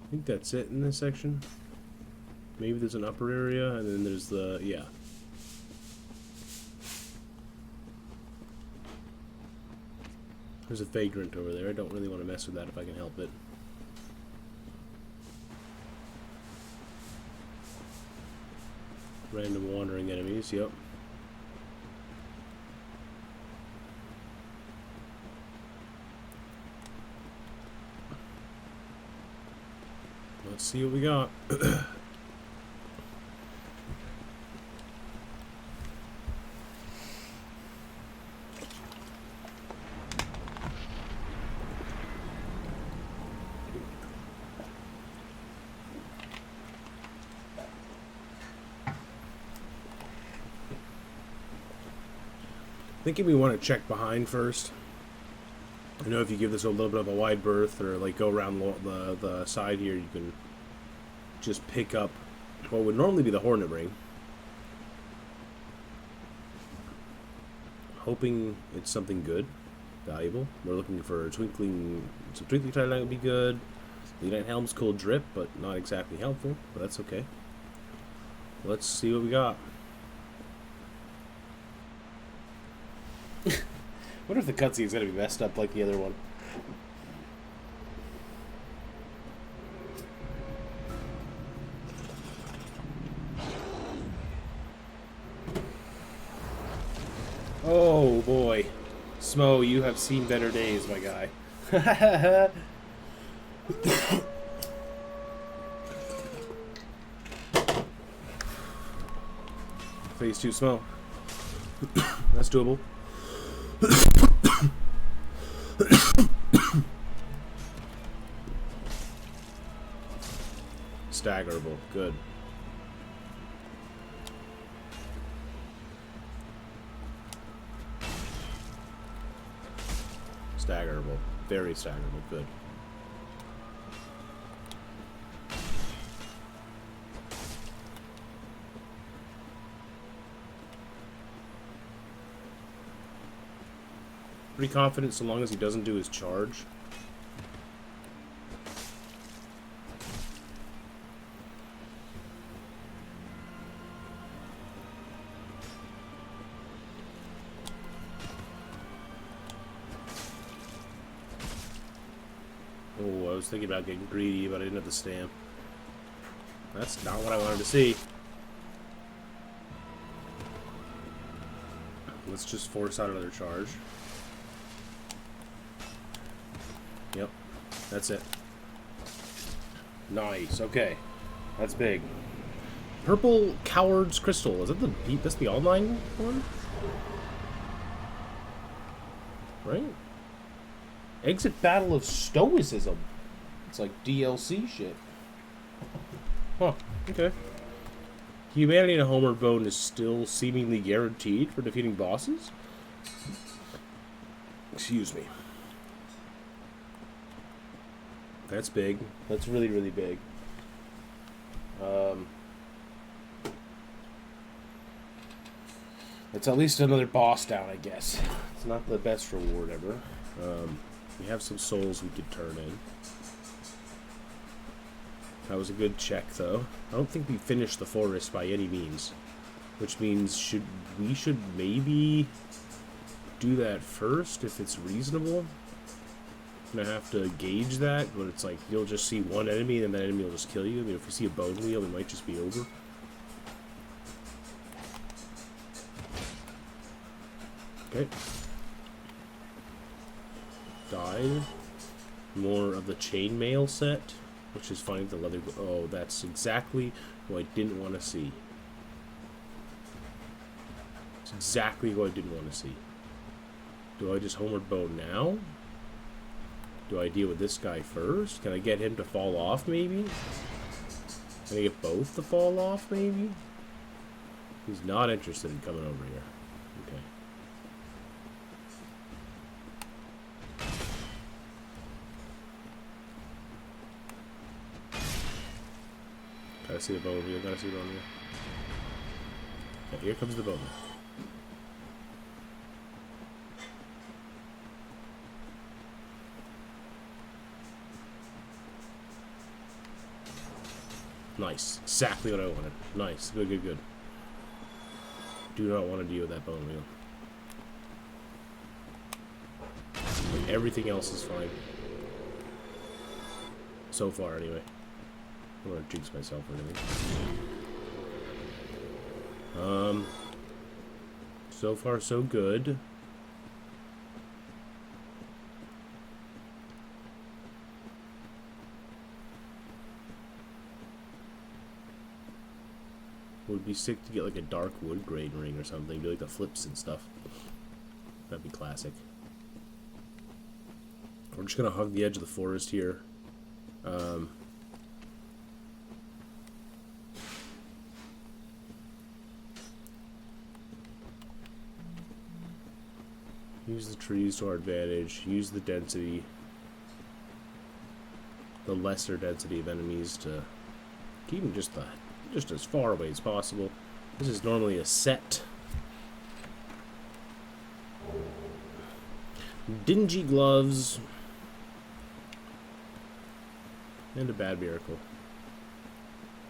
I think that's it in this section. Maybe there's an upper area, and then there's the... yeah. There's a vagrant over there. I don't really want to mess with that if I can help it. Random wandering enemies, yep. Let's see what we got. Thinking we want to check behind first. I know if you give this a little bit of a wide berth or like go around the side here, you can just pick up what would normally be the Hornet ring. Hoping it's something good, valuable. We're looking for twinkling titanite would be good. Leadite helm's cool drip, but not exactly helpful, but that's okay. Let's see what we got. Wonder if the cutscene's gonna be messed up like the other one. Oh boy. Smo, you have seen better days, my guy. Phase 2 Smo. That's doable. Staggerable. Good. Staggerable. Very staggerable. Good. Pretty confident so long as he doesn't do his charge. Oh, I was thinking about getting greedy, but I didn't have the stamp. That's not what I wanted to see. Let's just force out another charge. Yep, that's it. Nice, okay. That's big. Purple Coward's Crystal. Is that that's the online one? Right? Exit Battle of Stoicism. It's like DLC shit. Huh, okay. Humanity in a Homeward Bone is still seemingly guaranteed for defeating bosses? Excuse me. That's big. That's really, really big. It's at least another boss down, I guess. It's not the best reward ever. We have some souls we could turn in. That was a good check, though. I don't think we finished the forest by any means. Which means we should maybe do that first, if it's reasonable. I'm gonna have to gauge that, but it's like you'll just see one enemy and that enemy will just kill you. I mean, if you see a bone wheel, it might just be over. Okay. Died. More of the chainmail set, which is finding the leather. Oh, that's exactly what I didn't want to see. It's exactly what I didn't want to see. Do I just homeward bow now? Do I deal with this guy first? Can I get him to fall off, maybe? Can I get both to fall off, maybe? He's not interested in coming over here. Okay. Gotta see the bone wheel, gotta see the bone wheel. Okay, here comes the bone wheel. Nice. Exactly what I wanted. Nice. Good, good, good. Do not want to deal with that bone wheel. Like, everything else is fine. So far, anyway. I don't want to jinx myself or anything. So far, so good. Would be sick to get like a dark wood grain ring or something, do like the flips and stuff. That'd be classic. We're just gonna hug the edge of the forest here. Use the trees to our advantage. Use the density, the lesser density of enemies to keep them just as far away as possible. This is normally a set. Dingy gloves. And a bad miracle.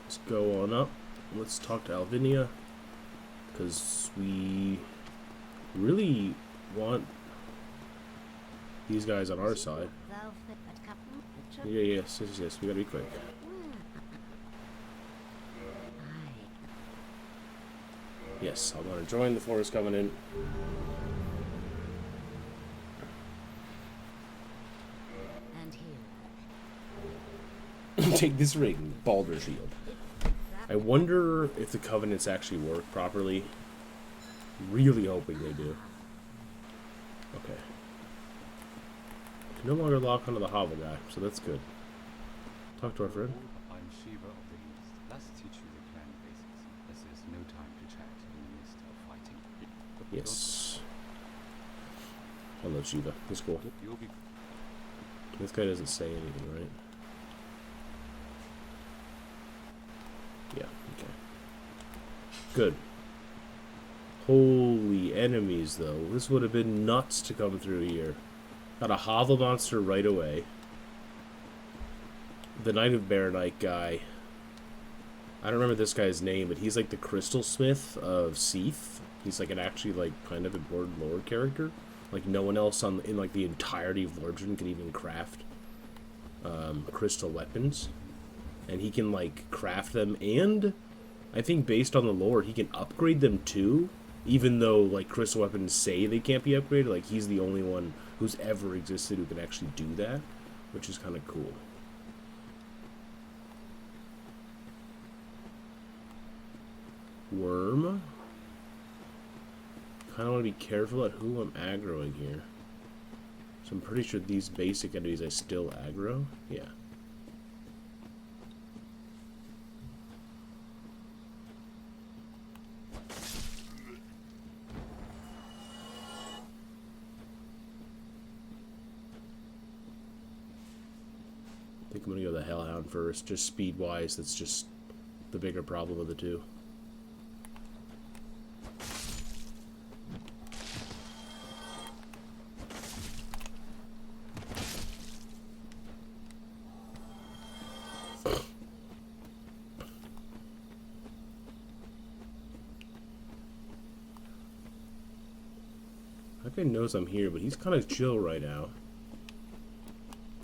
Let's go on up. Let's talk to Alvinia. Because we really want these guys on our side. Yeah, yes. We gotta be quick. Yes, I want to join the Forest Covenant. Take this ring, Baldur Shield. I wonder if the Covenants actually work properly. Really hoping they do. Okay. Can no longer lock onto the hovel guy, so that's good. Talk to our friend. I'm Shiva of the East. Let's teach you the clan basics. This is no time to chat in the midst of fighting. Yes. Hello, Shiva. That's cool. You'll be This guy doesn't say anything, right? Yeah, okay. Good. Holy enemies, though. This would have been nuts to come through here. Got a hovel monster right away. The Knight of Baronite guy. I don't remember this guy's name, but he's like the Crystal Smith of Seath. He's like an actually like kind of important lore character. Like no one else in like the entirety of Lordran can even craft crystal weapons. And he can like craft them, and I think based on the lore he can upgrade them too. Even though like crystal weapons say they can't be upgraded, like he's the only one who's ever existed who can actually do that, which is kind of cool. Worm. Kind of want to be careful at who I'm aggroing here. So I'm pretty sure these basic enemies I still aggro. Yeah. I think I'm gonna go the Hellhound first, just speed-wise. That's just the bigger problem of the two. That guy knows I'm here, but he's kind of chill right now.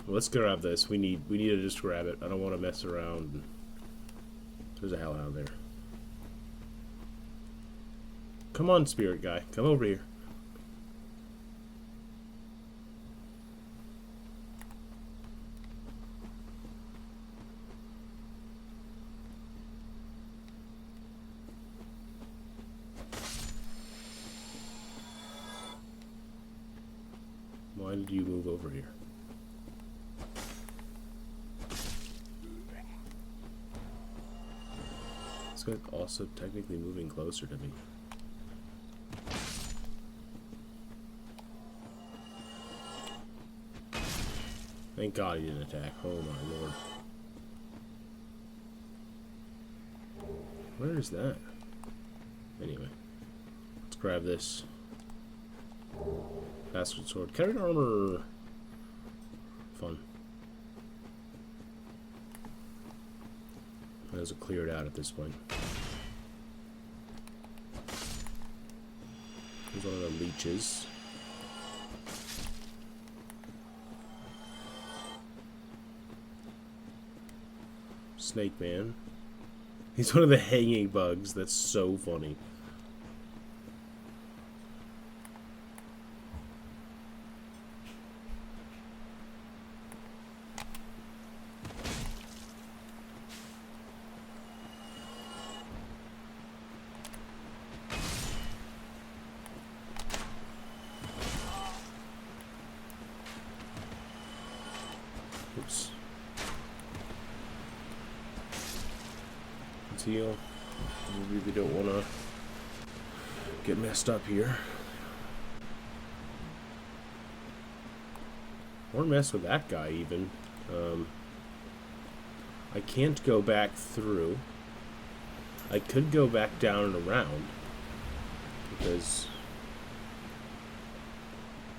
Let's grab this. We need to just grab it. I don't want to mess around. There's a Hellhound there. Come on, spirit guy. Come over here. Why did you move over here? This guy's also technically moving closer to me. Thank God he didn't attack. Oh my lord. Where is that? Anyway. Let's grab this. Bastard sword. Carried armor! Fun. Those are cleared out at this point. There's one of the leeches. Snake Man. He's one of the hanging bugs. That's so funny. Oops. Let's heal. We really don't want to get messed up here. Or mess with that guy, even. I can't go back through. I could go back down and around. Because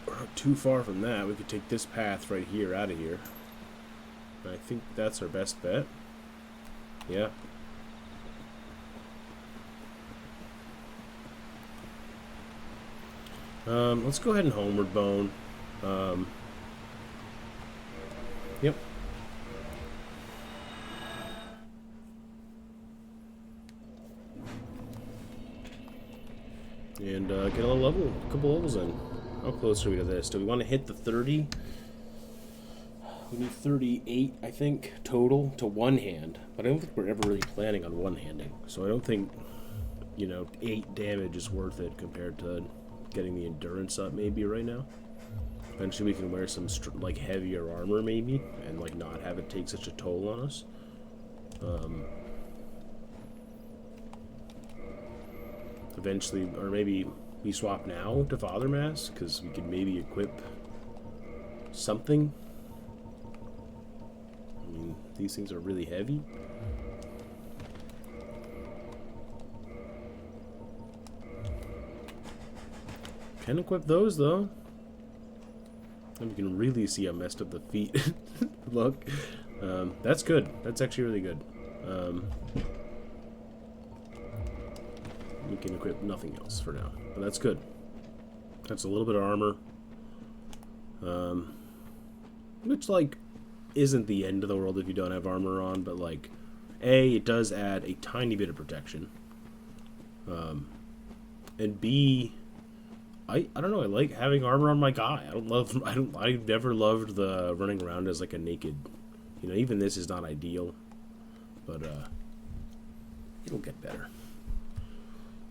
we're not too far from that. We could take this path right here out of here. I think that's our best bet. Yeah. Let's go ahead and homeward bone. Yep. And get a couple levels in. How close are we to this? Do we want to hit the 30? We need 38, I think, total to one hand. But I don't think we're ever really planning on one-handing. So I don't think, 8 damage is worth it compared to getting the endurance up maybe right now. Eventually we can wear some heavier armor maybe and not have it take such a toll on us. Eventually, or maybe we swap now to Father Mass because we could maybe equip something. I mean, these things are really heavy. Can equip those though. And we can really see how messed up the feet look. That's good. That's actually really good. We can equip nothing else for now, but that's good. That's a little bit of armor. Which, isn't the end of the world if you don't have armor on, but, A, it does add a tiny bit of protection. And B, I don't know, I like having armor on my guy. I've never loved the running around as, a naked, even this is not ideal, but, it'll get better.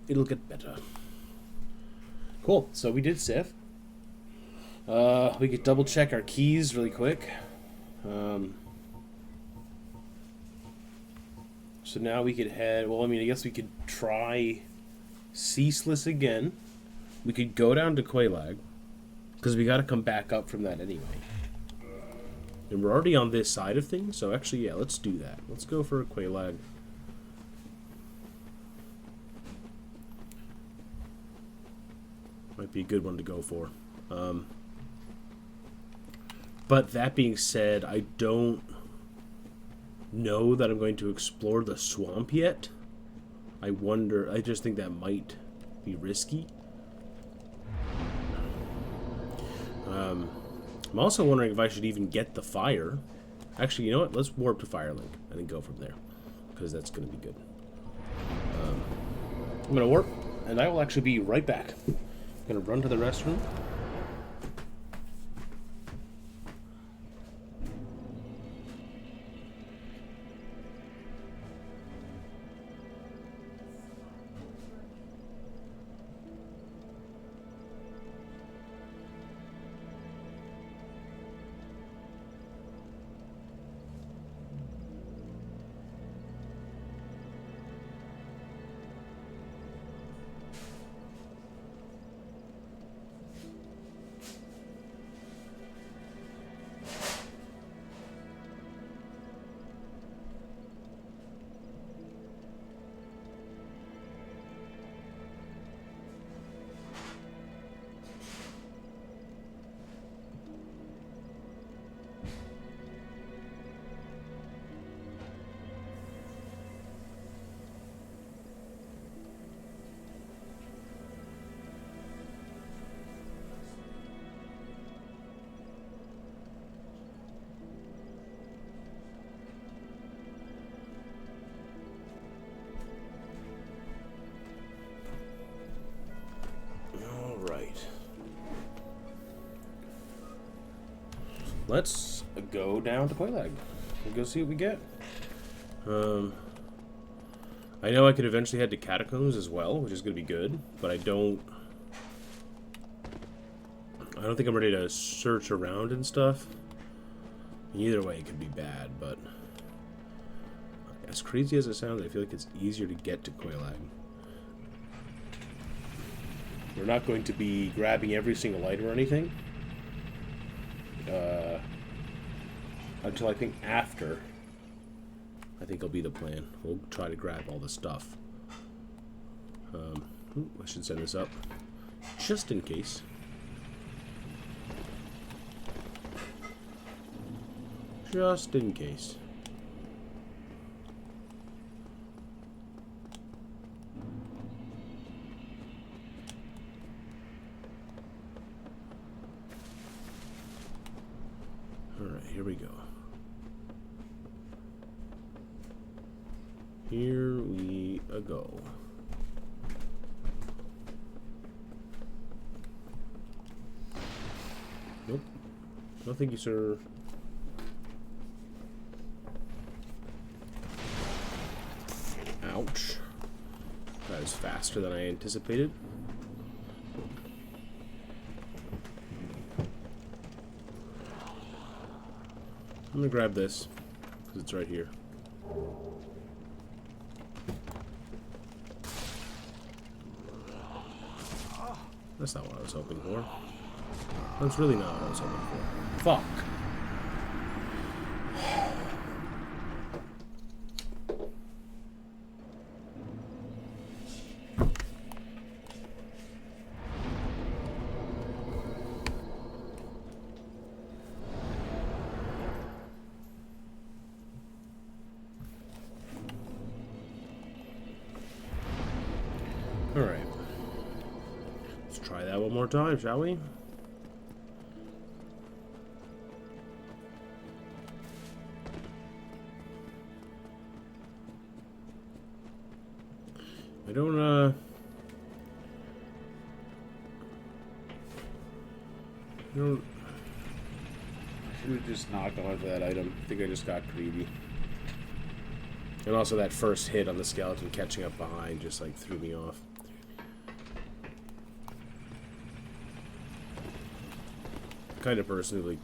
It'll get better. Cool. So we did Sith. We could double check our keys really quick. So now we could head... Well, I guess we could try Ceaseless again. We could go down to Quelaag. Because we got to come back up from that anyway. And we're already on this side of things. So actually, yeah, let's do that. Let's go for a Quelaag. Might be a good one to go for. But that being said, I don't know that I'm going to explore the swamp yet. I just think that might be risky. I'm also wondering if I should even get the fire. Actually, you know what? Let's warp to Firelink and then go from there. Because that's going to be good. I'm going to warp, and I will actually be right back. Gonna run to the restroom. Let's go down to Quelaag and go see what we get. I know I could eventually head to Catacombs as well, which is going to be good, but I don't think I'm ready to search around and stuff. Either way, it could be bad, but as crazy as it sounds, I feel like it's easier to get to Quelaag. We're not going to be grabbing every single item or anything. until I think after. I think will be the plan. We'll try to grab all the stuff. I should send this up just in case. Just in case. Alright, here we go. Here we go. Nope. No, thank you, sir. Ouch. That is faster than I anticipated. I'm gonna grab this, because it's right here. That's not what I was hoping for. That's really not what I was hoping for. Fuck. Alright. Let's try that one more time, shall we? I don't, Should have just knocked off that item. I think I just got greedy. And also that first hit on the skeleton catching up behind just like threw me off. Kind of person who, like,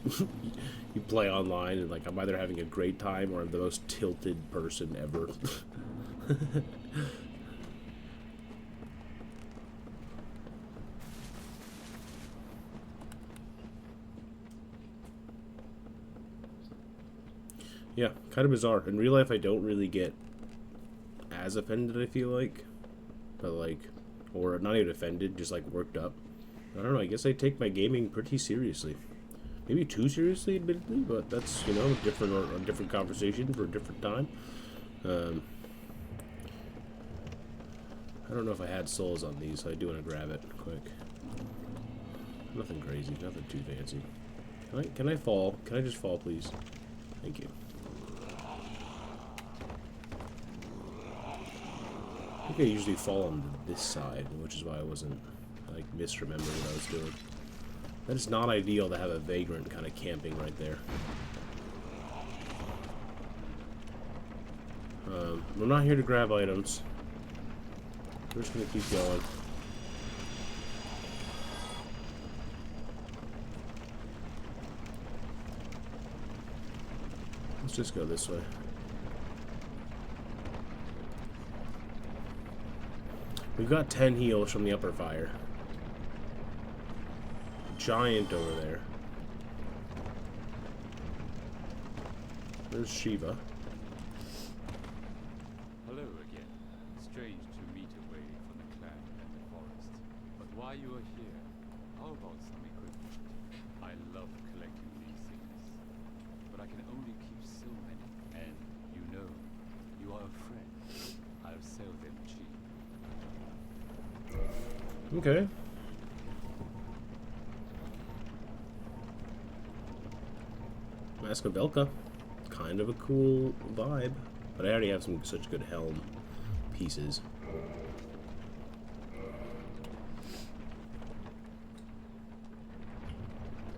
you play online and like I'm either having a great time or I'm the most tilted person ever. Yeah, kind of bizarre. In real life, I don't really get as offended, I feel like. But, like, or not even offended, just, like, worked up. I don't know, I guess I take my gaming pretty seriously. Maybe too seriously, admittedly, but that's, you know, a different conversation for a different time. I don't know if I had souls on these, so I do want to grab it quick. Nothing crazy, nothing too fancy. Can I fall? Can I just fall, please? Thank you. I think I usually fall on this side, which is why I wasn't, like, misremembering what I was doing. That is not ideal to have a vagrant kind of camping right there. We're not here to grab items. We're just going to keep going. Let's just go this way. We've got 10 heals from the upper fire. Giant over there. There's Shiva. Hello again. Strange to meet away from the clan and the forest. But while you are here, how about some equipment? I love collecting these things. But I can only keep so many. And you know, you are a friend. I'll sell them cheap. Okay. Maskavelka. Kind of a cool vibe. But I already have some such good helm pieces.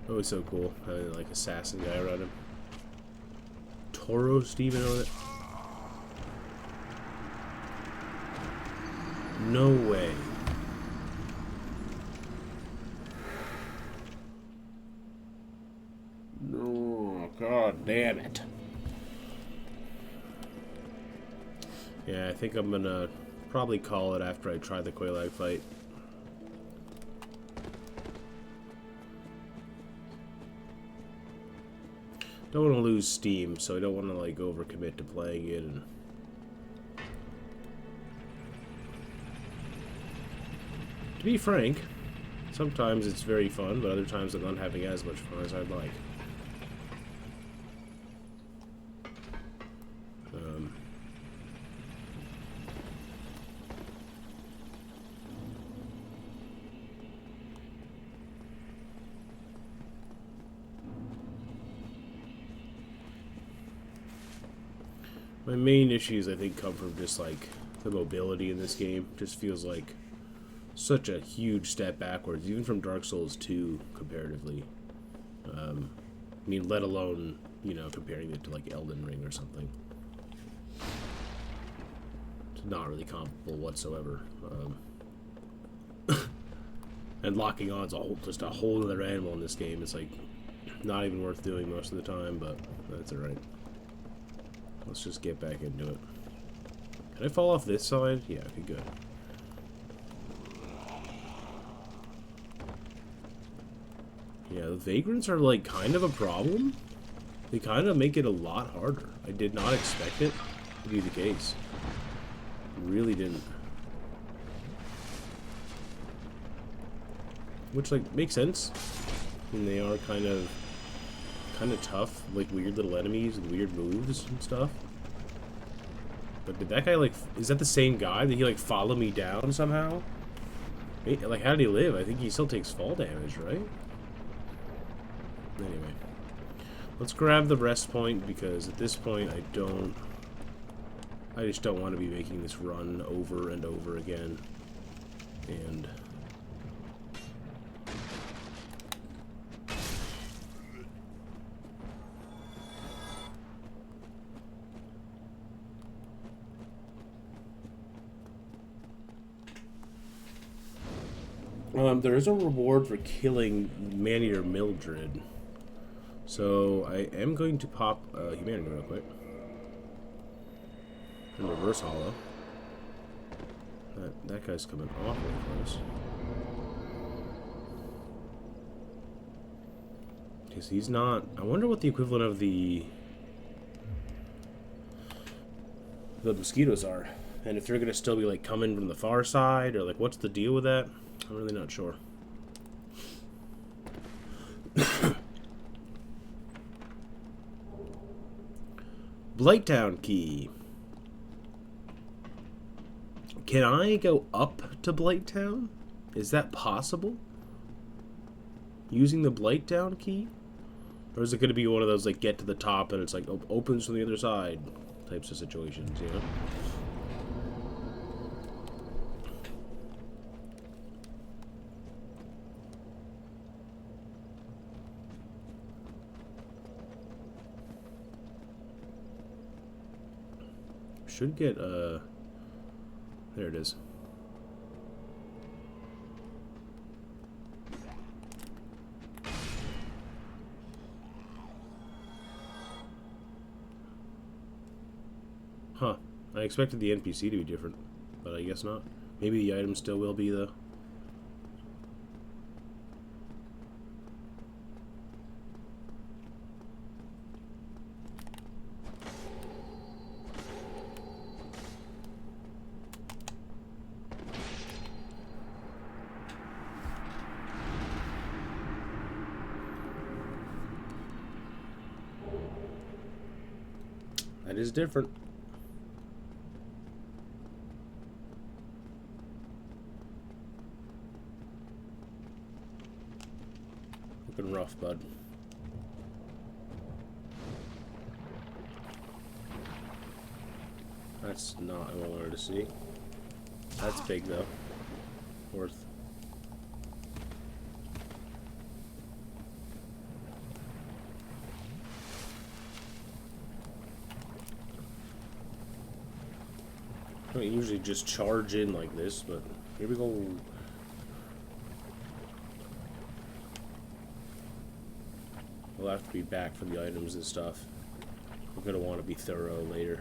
Always so cool. Having like assassin guy around him. Tauros Steven on it. No way. No, god damn it. Yeah, I think I'm gonna probably call it after I try the Quelaag fight. don't want to lose steam, so I don't want to like overcommit to playing it. And to be frank, sometimes it's very fun, but other times I'm not having as much fun as I'd like. My main issues, I think, come from just, like, the mobility in this game. Just feels like such a huge step backwards, even from Dark Souls 2, comparatively. I mean, let alone, you know, comparing it to, like, Elden Ring or something. It's not really comparable whatsoever. And locking on is just a whole other animal in this game. It's, like, not even worth doing most of the time, but that's alright. Let's just get back into it. Can I fall off this side? Yeah, okay, good. Yeah, the vagrants are, like, kind of a problem. They kind of make it a lot harder. I did not expect it to be the case. Really didn't. Which, like, makes sense. I mean, they are kind of tough, like weird little enemies with weird moves and stuff. But did that guy, like, is that the same guy? Did he, like, follow me down somehow? Like, how did he live? I think he still takes fall damage, right? Anyway. Let's grab the rest point, because at this point I just don't want to be making this run over and over again. And there is a reward for killing Man-Eater Mildred. So I am going to pop humanity real quick. And reverse hollow. That guy's coming awfully close. Because he's not... I wonder what the equivalent of the mosquitoes are. And if they're going to still be, like, coming from the far side, or, like, what's the deal with that? I'm really not sure. Blighttown key. Can I go up to Blighttown? Is that possible? Using the Blighttown key? Or is it going to be one of those, like, get to the top and it's, like, opens from the other side types of situations, you know? Should get, there it is. Huh. I expected the NPC to be different, but I guess not. Maybe the item still will be, though. That is different. Looking rough, bud. That's not what I wanted to see. That's big, though. Worth. I don't usually just charge in like this, but here we go. We'll have to be back for the items and stuff. We're gonna want to be thorough later.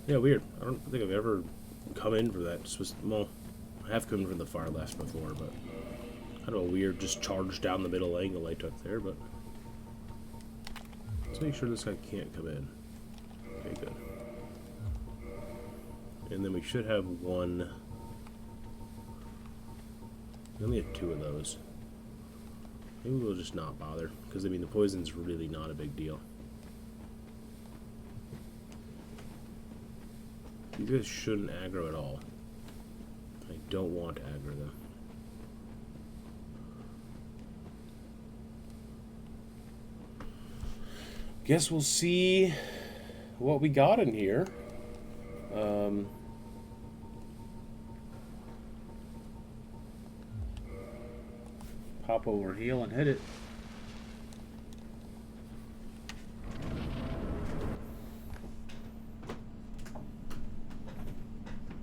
Yeah, weird. I don't think I've ever come in for that. Well, I have come in from the far left before, but kind of a weird, just charge down the middle angle I took there, but let's make sure this guy can't come in. Okay, good. And then we should have one. We only have 2 of those. Maybe we'll just not bother, because I mean the poison's really not a big deal. These guys shouldn't aggro at all. I don't want to aggro them. Guess we'll see what we got in here. Pop over heel and hit it.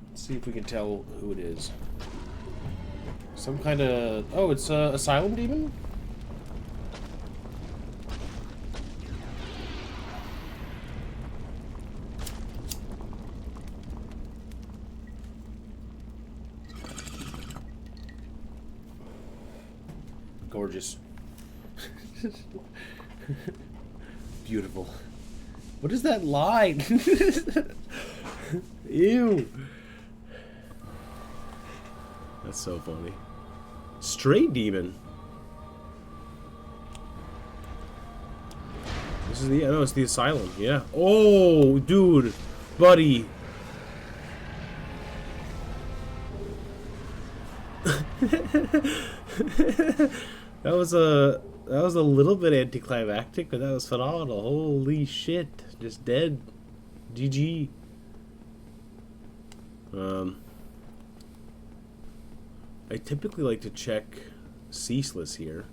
Let's see if we can tell who it is. Some kind of... Oh, it's a Asylum Demon? Gorgeous. Beautiful. What is that line? Ew. That's so funny. Stray demon. This is the... No, it's the asylum. Yeah. Oh, dude. Buddy. That was a little bit anticlimactic, but that was phenomenal. Holy shit. Just dead. GG. I typically like to check ceaseless here.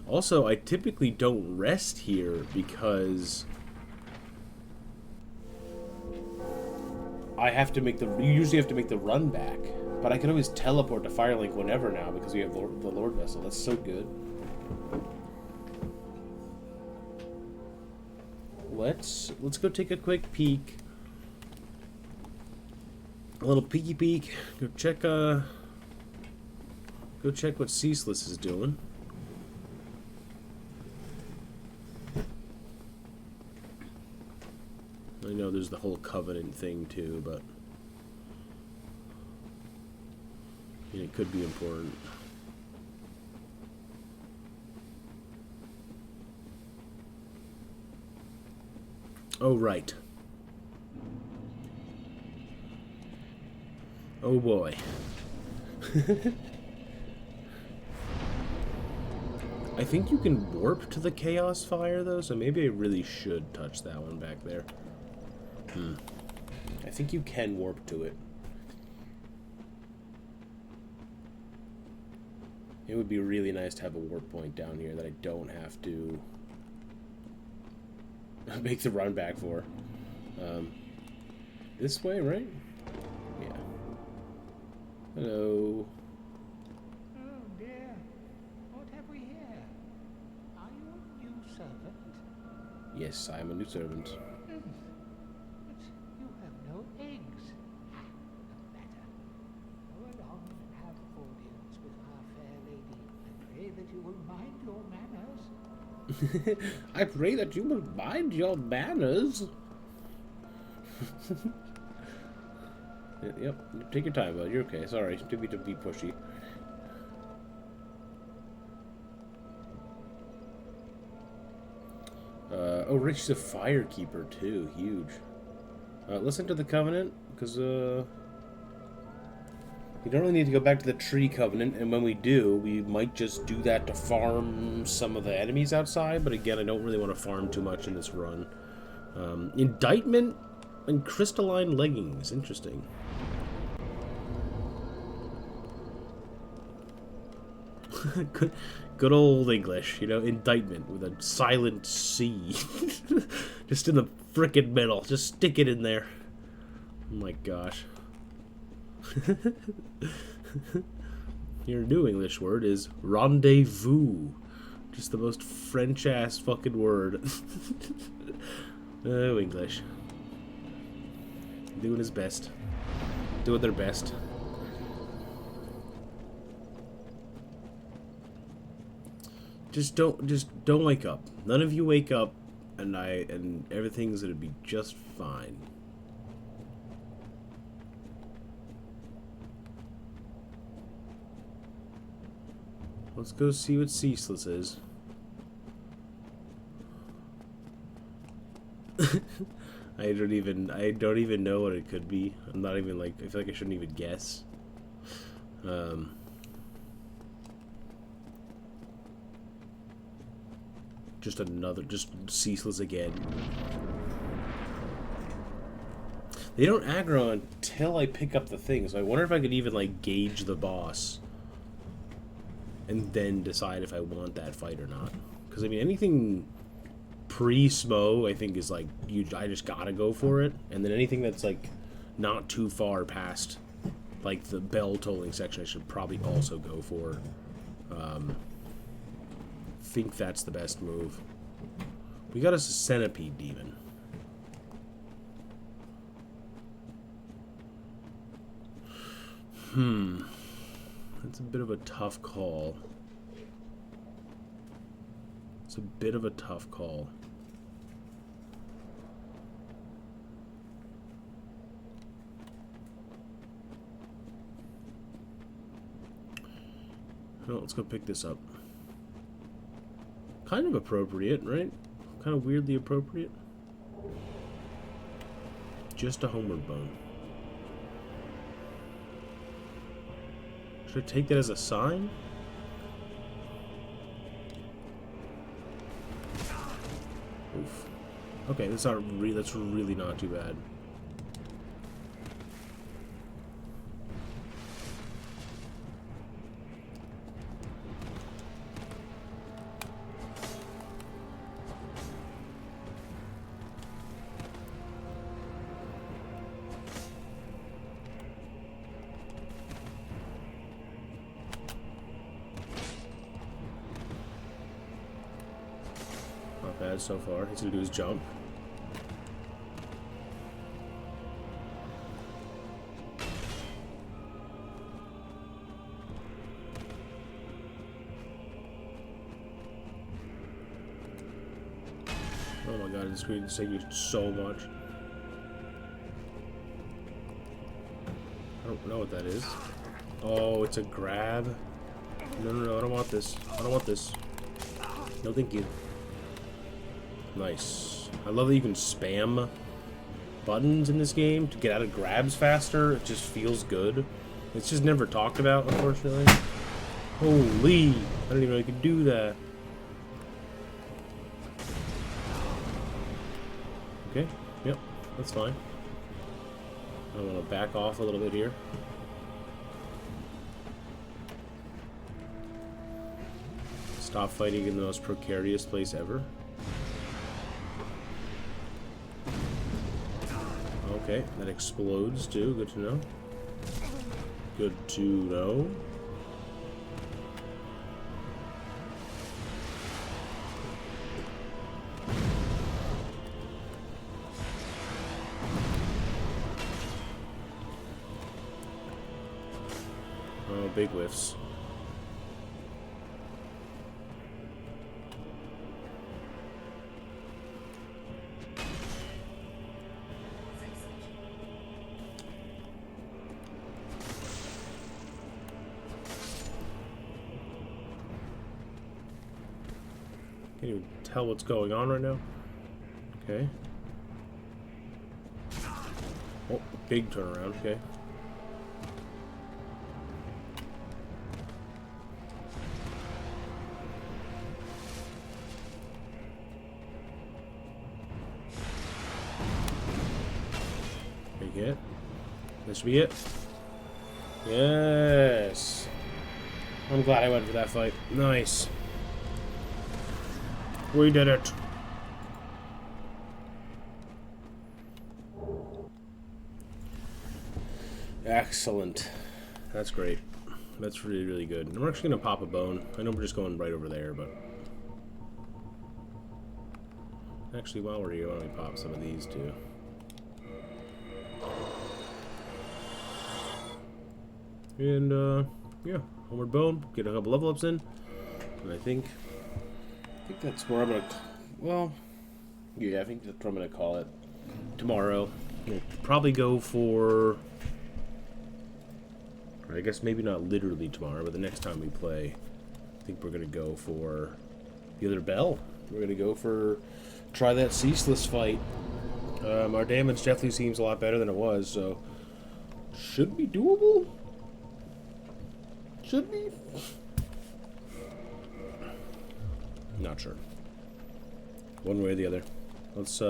Also, I typically don't rest here because I have to make the... You usually have to make the run back. But I can always teleport to Firelink whenever now because we have the Lord Vessel. That's so good. Let's go take a quick peek. A little peeky peek. Go check what Ceaseless is doing. I know there's the whole Covenant thing too, but it could be important. Oh, right. Oh, boy. I think you can warp to the Chaos Fire, though, so maybe I really should touch that one back there. I think you can warp to it. It would be really nice to have a warp point down here that I don't have to make the run back for. This way, right? Yeah. Hello. Oh dear. What have we here? Are you a new servant? Yes, I am a new servant. But you have no eggs. No matter. Go along and have audience with our fair lady. I pray that you will mind your manners. I pray that you will mind your manners. Yep, take your time, bud. You're okay. Sorry, didn't mean to be pushy. Oh, Rich's a firekeeper too. Huge. Listen to the Covenant, because we don't really need to go back to the Tree Covenant, and when we do, we might just do that to farm some of the enemies outside, but again, I don't really want to farm too much in this run. Indictment and crystalline leggings. Interesting. Good old English, you know, indictment with a silent C. Just in the frickin' middle. Just stick it in there. Oh my gosh. Your new English word is rendezvous. Just the most French-ass fucking word. Oh, English. Doing his best. Doing their best. Just don't wake up. None of you wake up, and everything's gonna be just fine. Let's go see what Ceaseless is. I don't even know what it could be. I'm not even like, I feel like I shouldn't even guess. Just Ceaseless again. They don't aggro until I pick up the thing, so I wonder if I could even like gauge the boss and then decide if I want that fight or not. Because I mean, anything pre-Smo, I think is like, I just gotta go for it. And then anything that's like not too far past like the bell tolling section, I should probably also go for. Think that's the best move. We got us a centipede demon. That's a bit of a tough call. It's a bit of a tough call. Well, let's go pick this up. Kind of appropriate, right? Kind of weirdly appropriate. Just a homeward bone. Should I take that as a sign? Oof. Okay, that's really not too bad. Not bad so far. He's gonna do his jump. Oh my god, this screen is taking so much. I don't know what that is. Oh, it's a grab. No, I don't want this. I don't want this. No, thank you. Nice. I love that you can spam buttons in this game to get out of grabs faster. It just feels good. It's just never talked about, unfortunately. Holy! I didn't even know you could do that. Okay, yep, that's fine. I want to back off a little bit here. Stop fighting in the most precarious place ever. Okay, that explodes too. Good to know. Good to know. Oh, big whiffs. Can't even tell what's going on right now. Okay. Oh, big turnaround. Okay. Take it. This should be it. Yes. I'm glad I went for that fight. Nice. We did it. Excellent. That's great. That's really, really good. I'm actually going to pop a bone. I know we're just going right over there, but... Actually, while we're here, why don't we pop some of these, too? And, yeah, Homeward Bone, get a couple level ups in. And I think that's where I'm gonna. Well, yeah, I think that's what I'm gonna call it. Tomorrow, we'll probably go for. Or I guess maybe not literally tomorrow, but the next time we play, I think we're gonna go for the other bell. We're gonna go for try that ceaseless fight. Our damage definitely seems a lot better than it was, so should be doable. Should be. Not sure. One way or the other. Let's,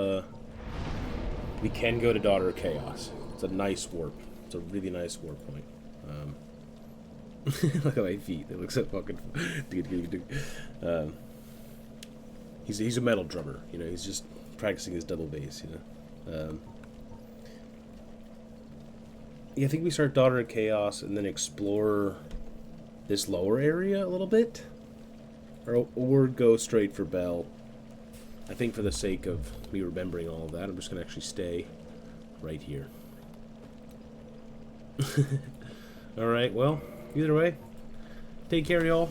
we can go to Daughter of Chaos. It's a nice warp. It's a really nice warp point. Look at my feet. They look so fucking... he's a metal drummer, you know, he's just practicing his double bass, you know. Yeah, I think we start Daughter of Chaos and then explore this lower area a little bit. Or go straight for Bell. I think for the sake of me remembering all of that, I'm just going to actually stay right here. Alright, well, either way, take care, y'all.